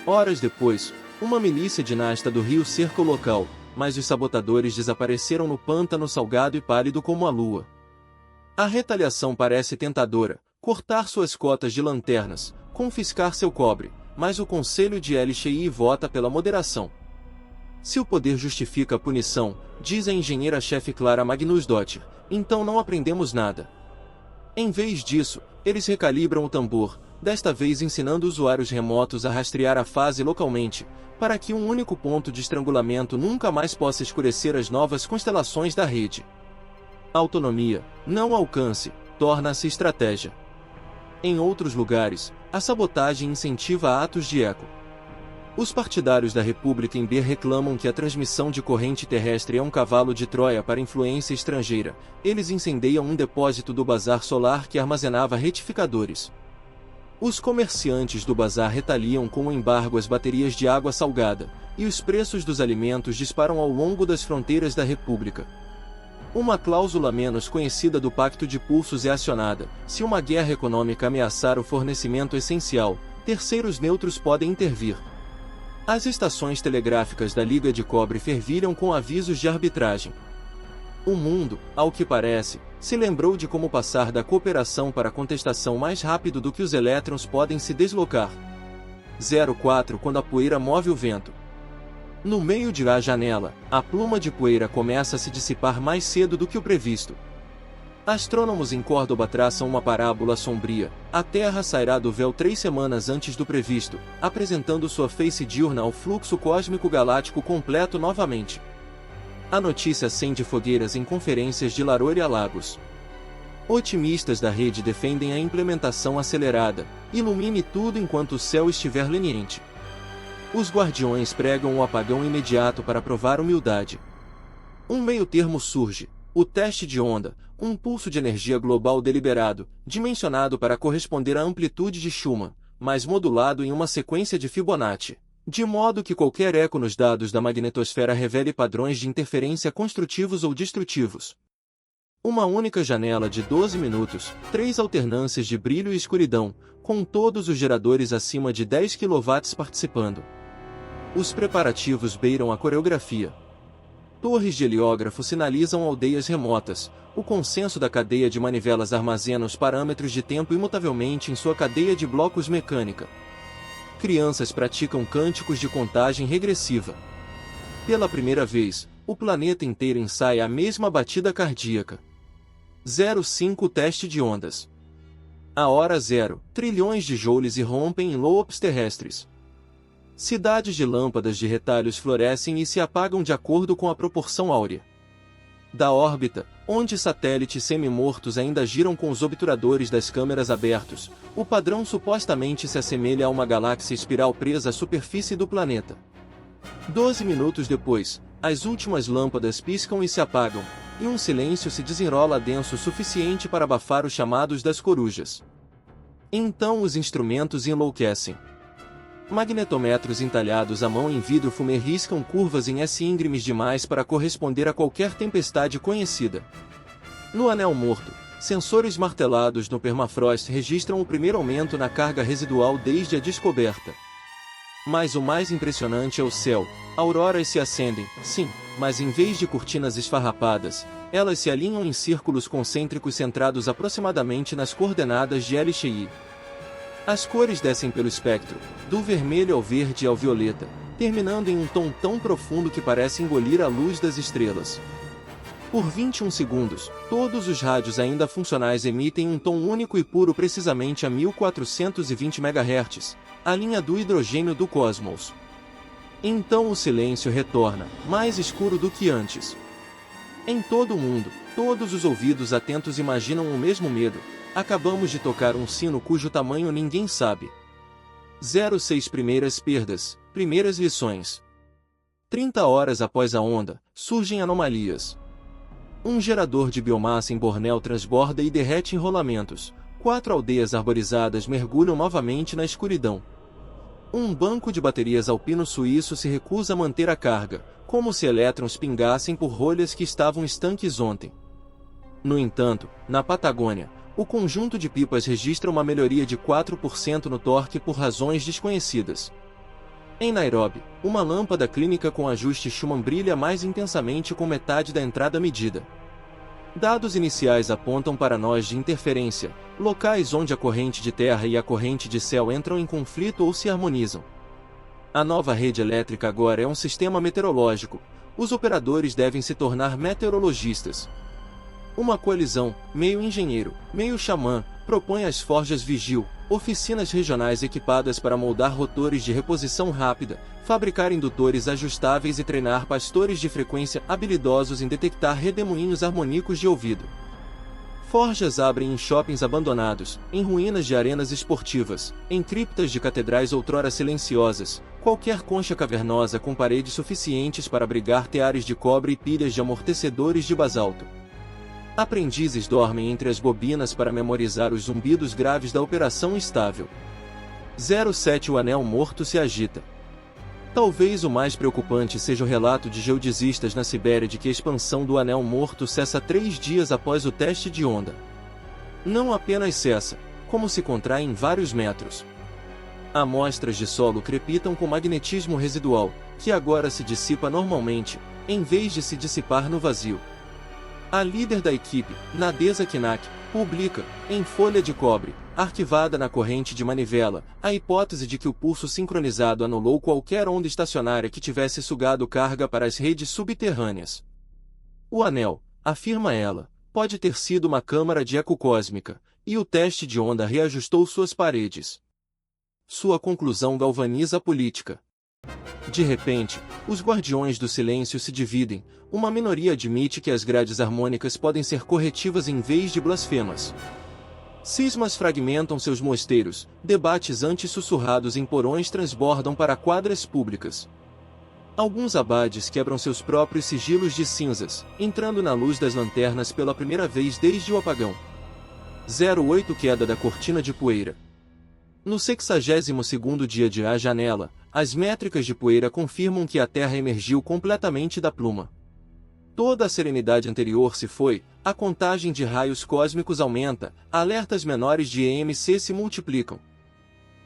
Speaker 1: Horas depois, uma milícia dinasta do Rio cerca o local, mas os sabotadores desapareceram no pântano salgado e pálido como a lua. A retaliação parece tentadora, cortar suas cotas de lanternas, confiscar seu cobre, mas o Conselho de LXI vota pela moderação. Se o poder justifica a punição, diz a engenheira-chefe Clara Magnusdóttir, então não aprendemos nada. Em vez disso, eles recalibram o tambor, desta vez ensinando usuários remotos a rastrear a fase localmente, para que um único ponto de estrangulamento nunca mais possa escurecer as novas constelações da rede. Autonomia, não alcance, torna-se estratégia. Em outros lugares, a sabotagem incentiva atos de eco. Os partidários da República em B reclamam que a transmissão de corrente terrestre é um cavalo de Troia para influência estrangeira. Eles incendeiam um depósito do bazar solar que armazenava retificadores. Os comerciantes do bazar retaliam com o embargo às baterias de água salgada, e os preços dos alimentos disparam ao longo das fronteiras da República. Uma cláusula menos conhecida do Pacto de Pulsos é acionada. Se uma guerra econômica ameaçar o fornecimento essencial, terceiros neutros podem intervir. As estações telegráficas da Liga de Cobre fervilham com avisos de arbitragem. O mundo, ao que parece, se lembrou de como passar da cooperação para a contestação mais rápido do que os elétrons podem se deslocar. 04 Quando a poeira move o vento. No meio de A Janela, a pluma de poeira começa a se dissipar mais cedo do que o previsto. Astrônomos em Córdoba traçam uma parábola sombria. A Terra sairá do véu 3 semanas antes do previsto, apresentando sua face diurna ao fluxo cósmico galáctico completo novamente. A notícia acende fogueiras em conferências de Larôria Lagos. Otimistas da rede defendem a implementação acelerada. Ilumine tudo enquanto o céu estiver leniente. Os guardiões pregam o apagão imediato para provar humildade. Um meio-termo surge: o teste de onda, um pulso de energia global deliberado, dimensionado para corresponder à amplitude de Schumann, mas modulado em uma sequência de Fibonacci, de modo que qualquer eco nos dados da magnetosfera revele padrões de interferência construtivos ou destrutivos. Uma única janela de 12 minutos, 3 alternâncias de brilho e escuridão, com todos os geradores acima de 10 kW participando. Os preparativos beiram a coreografia. Torres de heliógrafo sinalizam aldeias remotas. O consenso da cadeia de manivelas armazena os parâmetros de tempo imutavelmente em sua cadeia de blocos mecânica. Crianças praticam cânticos de contagem regressiva. Pela primeira vez, o planeta inteiro ensaia a mesma batida cardíaca. 05 Teste de ondas. A hora 0, trilhões de joules irrompem em lobos terrestres. Cidades de lâmpadas de retalhos florescem e se apagam de acordo com a proporção áurea. Da órbita, onde satélites semi-mortos ainda giram com os obturadores das câmeras abertos, o padrão supostamente se assemelha a uma galáxia espiral presa à superfície do planeta. 12 minutos depois, as últimas lâmpadas piscam e se apagam, e um silêncio se desenrola denso o suficiente para abafar os chamados das corujas. Então os instrumentos enlouquecem. Magnetometros entalhados à mão em vidro fumê riscam curvas em S íngremes demais para corresponder a qualquer tempestade conhecida. No anel morto, sensores martelados no permafrost registram o primeiro aumento na carga residual desde a descoberta. Mas o mais impressionante é o céu. Auroras se acendem, sim, mas em vez de cortinas esfarrapadas, elas se alinham em círculos concêntricos centrados aproximadamente nas coordenadas de LXI. As cores descem pelo espectro, do vermelho ao verde e ao violeta, terminando em um tom tão profundo que parece engolir a luz das estrelas. Por 21 segundos, todos os rádios ainda funcionais emitem um tom único e puro precisamente a 1420 MHz, a linha do hidrogênio do cosmos. Então o silêncio retorna, mais escuro do que antes. Em todo o mundo, todos os ouvidos atentos imaginam o mesmo medo. Acabamos de tocar um sino cujo tamanho ninguém sabe. 06 Primeiras perdas, primeiras lições. 30 horas após a onda, surgem anomalias. Um gerador de biomassa em Bornéu transborda e derrete em rolamentos. 4 aldeias arborizadas mergulham novamente na escuridão. Um banco de baterias alpino suíço se recusa a manter a carga, como se elétrons pingassem por rolhas que estavam estanques ontem. No entanto, na Patagônia, o conjunto de pipas registra uma melhoria de 4% no torque por razões desconhecidas. Em Nairobi, uma lâmpada clínica com ajuste Schumann brilha mais intensamente com metade da entrada medida. Dados iniciais apontam para nós de interferência, locais onde a corrente de terra e a corrente de céu entram em conflito ou se harmonizam. A nova rede elétrica agora é um sistema meteorológico. Os operadores devem se tornar meteorologistas. Uma coalizão, meio engenheiro, meio xamã, propõe as forjas Vigil, oficinas regionais equipadas para moldar rotores de reposição rápida, fabricar indutores ajustáveis e treinar pastores de frequência habilidosos em detectar redemoinhos harmônicos de ouvido. Forjas abrem em shoppings abandonados, em ruínas de arenas esportivas, em criptas de catedrais outrora silenciosas, qualquer concha cavernosa com paredes suficientes para abrigar teares de cobre e pilhas de amortecedores de basalto. Aprendizes dormem entre as bobinas para memorizar os zumbidos graves da operação estável. 07 O anel morto se agita. Talvez o mais preocupante seja o relato de geodesistas na Sibéria de que a expansão do anel morto cessa 3 dias após o teste de onda. Não apenas cessa, como se contrai em vários metros. Amostras de solo crepitam com magnetismo residual, que agora se dissipa normalmente, em vez de se dissipar no vazio. A líder da equipe, Nadeza Kinak, publica, em folha de cobre, arquivada na corrente de manivela, a hipótese de que o pulso sincronizado anulou qualquer onda estacionária que tivesse sugado carga para as redes subterrâneas. O anel, afirma ela, pode ter sido uma câmara de eco cósmica, e o teste de onda reajustou suas paredes. Sua conclusão galvaniza a política. De repente, os guardiões do silêncio se dividem. Uma minoria admite que as grades harmônicas podem ser corretivas em vez de blasfemas. Cismas fragmentam seus mosteiros, debates anti-sussurrados em porões transbordam para quadras públicas. Alguns abades quebram seus próprios sigilos de cinzas, entrando na luz das lanternas pela primeira vez desde o apagão. 08 Queda da cortina de poeira. No 62º dia de A Janela, as métricas de poeira confirmam que a Terra emergiu completamente da pluma. Toda a serenidade anterior se foi, a contagem de raios cósmicos aumenta, alertas menores de EMC se multiplicam.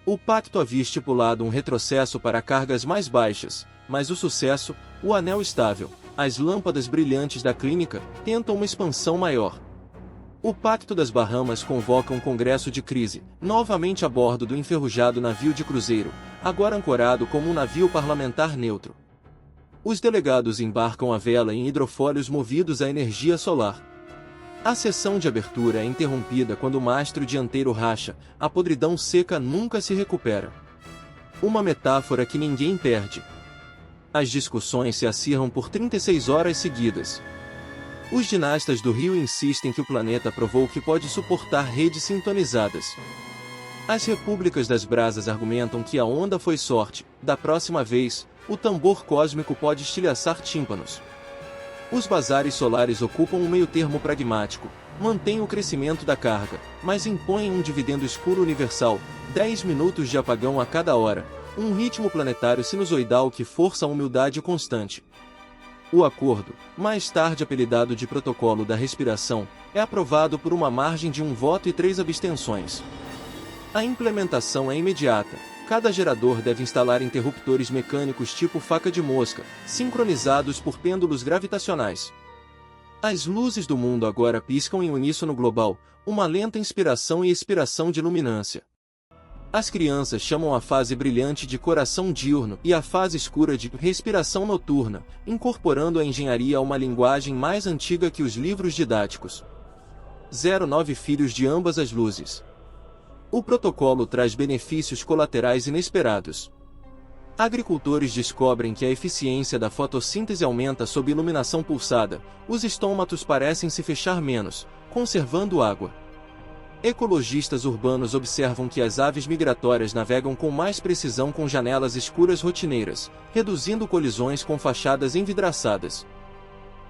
Speaker 1: O pacto havia estipulado um retrocesso para cargas mais baixas, mas o sucesso, o anel estável, as lâmpadas brilhantes da clínica, tentam uma expansão maior. O Pacto das Bahamas convoca um congresso de crise, novamente a bordo do enferrujado navio de cruzeiro, agora ancorado como um navio parlamentar neutro. Os delegados embarcam a vela em hidrofólios movidos à energia solar. A sessão de abertura é interrompida quando o mastro dianteiro racha, a podridão seca nunca se recupera. Uma metáfora que ninguém perde. As discussões se acirram por 36 horas seguidas. Os dinastas do Rio insistem que o planeta provou que pode suportar redes sintonizadas. As repúblicas das brasas argumentam que a onda foi sorte, da próxima vez, o tambor cósmico pode estilhaçar tímpanos. Os bazares solares ocupam um meio-termo pragmático, mantêm o crescimento da carga, mas impõem um dividendo escuro universal, 10 minutos de apagão a cada hora, um ritmo planetário sinusoidal que força a humildade constante. O acordo, mais tarde apelidado de Protocolo da Respiração, é aprovado por uma margem de 1 voto e 3 abstenções. A implementação é imediata. Cada gerador deve instalar interruptores mecânicos tipo faca de mosca, sincronizados por pêndulos gravitacionais. As luzes do mundo agora piscam em uníssono global, uma lenta inspiração e expiração de luminância. As crianças chamam a fase brilhante de coração diurno e a fase escura de respiração noturna, incorporando a engenharia a uma linguagem mais antiga que os livros didáticos. 09 Filhos de ambas as luzes. O protocolo traz benefícios colaterais inesperados. Agricultores descobrem que a eficiência da fotossíntese aumenta sob iluminação pulsada, os estômatos parecem se fechar menos, conservando água. Ecologistas urbanos observam que as aves migratórias navegam com mais precisão com janelas escuras rotineiras, reduzindo colisões com fachadas envidraçadas.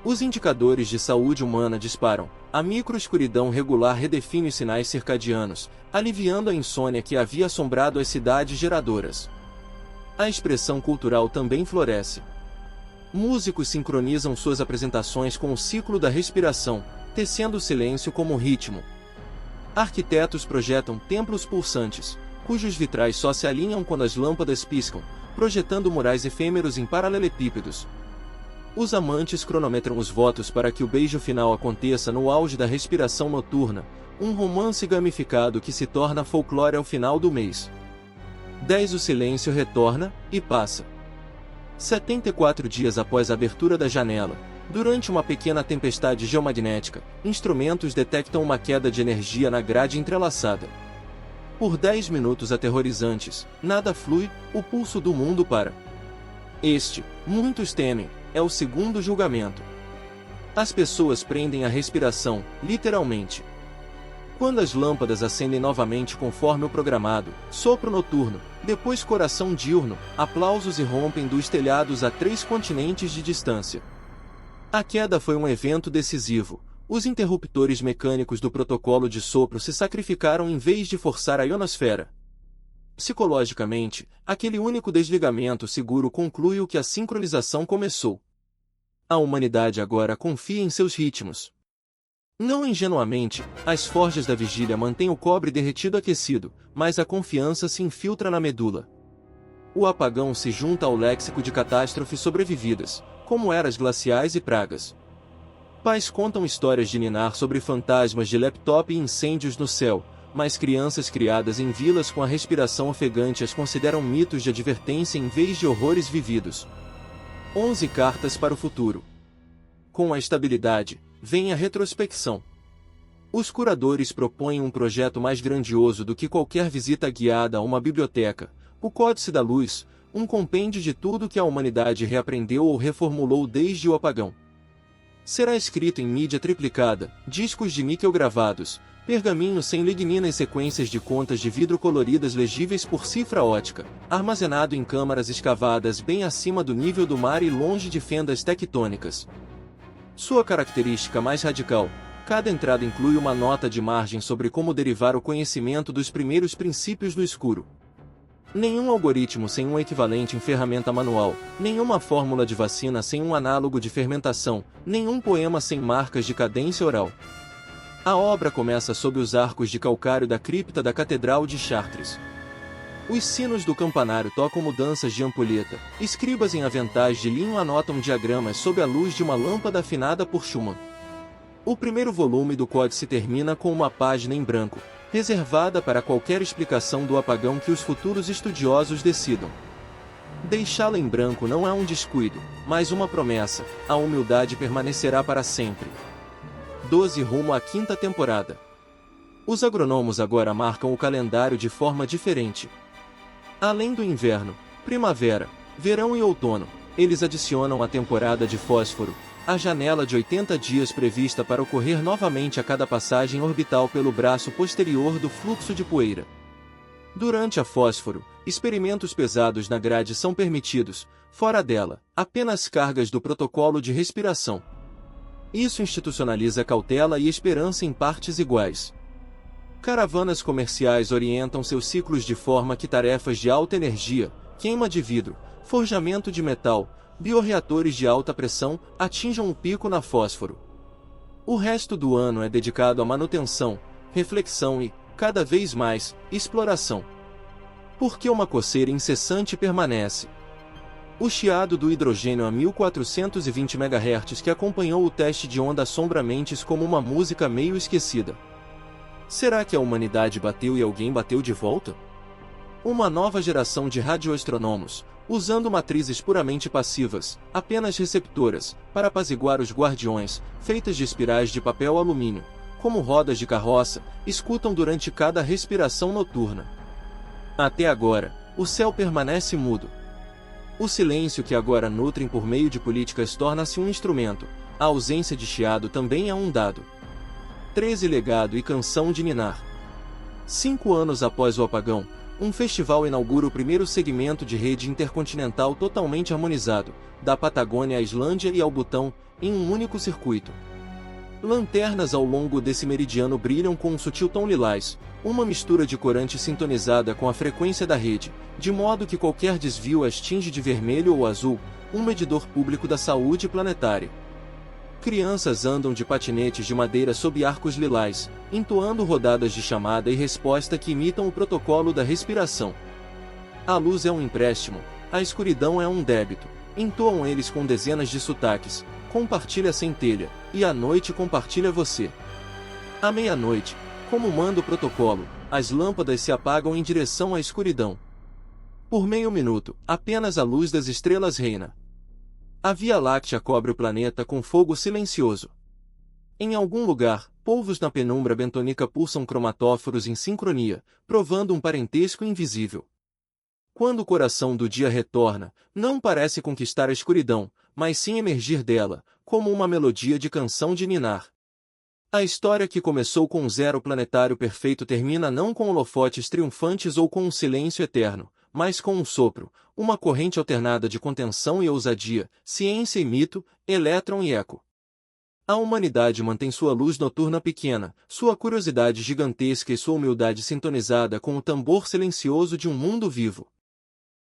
Speaker 1: Os indicadores de saúde humana disparam. A microescuridão regular redefine os sinais circadianos, aliviando a insônia que havia assombrado as cidades geradoras. A expressão cultural também floresce. Músicos sincronizam suas apresentações com o ciclo da respiração, tecendo o silêncio como ritmo. Arquitetos projetam templos pulsantes, cujos vitrais só se alinham quando as lâmpadas piscam, projetando murais efêmeros em paralelepípedos. Os amantes cronometram os votos para que o beijo final aconteça no auge da respiração noturna, um romance gamificado que se torna folclore ao final do mês. 10 O silêncio retorna, e passa. 74 dias após a abertura da janela, durante uma pequena tempestade geomagnética, instrumentos detectam uma queda de energia na grade entrelaçada. Por 10 minutos aterrorizantes, nada flui, o pulso do mundo para. Este, muitos temem, é o segundo julgamento. As pessoas prendem a respiração, literalmente. Quando as lâmpadas acendem novamente conforme o programado, sopro noturno, depois coração diurno, aplausos irrompem dos telhados a 3 continentes de distância. A queda foi um evento decisivo. Os interruptores mecânicos do protocolo de sopro se sacrificaram em vez de forçar a ionosfera. Psicologicamente, aquele único desligamento seguro conclui o que a sincronização começou. A humanidade agora confia em seus ritmos. Não ingenuamente, as forjas da vigília mantêm o cobre derretido aquecido, mas a confiança se infiltra na medula. O apagão se junta ao léxico de catástrofes sobrevividas, como eras glaciais e pragas. Pais contam histórias de ninar sobre fantasmas de laptop e incêndios no céu, mas crianças criadas em vilas com a respiração ofegante as consideram mitos de advertência em vez de horrores vividos. 11 Cartas para o futuro. Com a estabilidade, vem a retrospecção. Os curadores propõem um projeto mais grandioso do que qualquer visita guiada a uma biblioteca, o Códice da Luz, um compêndio de tudo que a humanidade reaprendeu ou reformulou desde o apagão. Será escrito em mídia triplicada, discos de níquel gravados, pergaminhos sem lignina e sequências de contas de vidro coloridas legíveis por cifra ótica, armazenado em câmaras escavadas bem acima do nível do mar e longe de fendas tectônicas. Sua característica mais radical, cada entrada inclui uma nota de margem sobre como derivar o conhecimento dos primeiros princípios do escuro. Nenhum algoritmo sem um equivalente em ferramenta manual, nenhuma fórmula de vacina sem um análogo de fermentação, nenhum poema sem marcas de cadência oral. A obra começa sob os arcos de calcário da cripta da Catedral de Chartres. Os sinos do campanário tocam mudanças de ampulheta, escribas em aventais de linho anotam diagramas sob a luz de uma lâmpada afinada por Schumann. O primeiro volume do códice termina com uma página em branco, reservada para qualquer explicação do apagão que os futuros estudiosos decidam. Deixá-la em branco não é um descuido, mas uma promessa: a humildade permanecerá para sempre. 12 Rumo à 5ª temporada. Os agrônomos agora marcam o calendário de forma diferente. Além do inverno, primavera, verão e outono, eles adicionam a temporada de fósforo, a janela de 80 dias prevista para ocorrer novamente a cada passagem orbital pelo braço posterior do fluxo de poeira. Durante a fósforo, experimentos pesados na grade são permitidos, fora dela, apenas cargas do protocolo de respiração. Isso institucionaliza cautela e esperança em partes iguais. Caravanas comerciais orientam seus ciclos de forma que tarefas de alta energia, queima de vidro, forjamento de metal, bioreatores de alta pressão, atinjam o pico na fósforo. O resto do ano é dedicado à manutenção, reflexão e, cada vez mais, exploração. Porque uma coceira incessante permanece. O chiado do hidrogênio a 1420 MHz que acompanhou o teste de onda assombra mentes como uma música meio esquecida. Será que a humanidade bateu e alguém bateu de volta? Uma nova geração de radioastrônomos, usando matrizes puramente passivas, apenas receptoras, para apaziguar os guardiões, feitas de espirais de papel alumínio, como rodas de carroça, escutam durante cada respiração noturna. Até agora, o céu permanece mudo. O silêncio que agora nutrem por meio de políticas torna-se um instrumento, a ausência de chiado também é um dado. 13 Legado e canção de ninar. 5 anos após o apagão, Um festival inaugura o primeiro segmento de rede intercontinental totalmente harmonizado, da Patagônia à Islândia e ao Butão, em um único circuito. Lanternas ao longo desse meridiano brilham com um sutil tom lilás, uma mistura de corante sintonizada com a frequência da rede, de modo que qualquer desvio as tinge de vermelho ou azul, um medidor público da saúde planetária. Crianças andam de patinetes de madeira sob arcos lilás, entoando rodadas de chamada e resposta que imitam o protocolo da respiração. A luz é um empréstimo, a escuridão é um débito, entoam eles com dezenas de sotaques, compartilha a centelha, e a noite compartilha você. À meia-noite, como manda o protocolo, as lâmpadas se apagam em direção à escuridão. Por meio minuto, apenas a luz das estrelas reina. A Via Láctea cobre o planeta com fogo silencioso. Em algum lugar, polvos na penumbra bentônica pulsam cromatóforos em sincronia, provando um parentesco invisível. Quando o coração do dia retorna, não parece conquistar a escuridão, mas sim emergir dela, como uma melodia de canção de ninar. A história que começou com um zero planetário perfeito termina não com holofotes triunfantes ou com um silêncio eterno, mas com um sopro, uma corrente alternada de contenção e ousadia, ciência e mito, elétron e eco. A humanidade mantém sua luz noturna pequena, sua curiosidade gigantesca e sua humildade sintonizada com o tambor silencioso de um mundo vivo.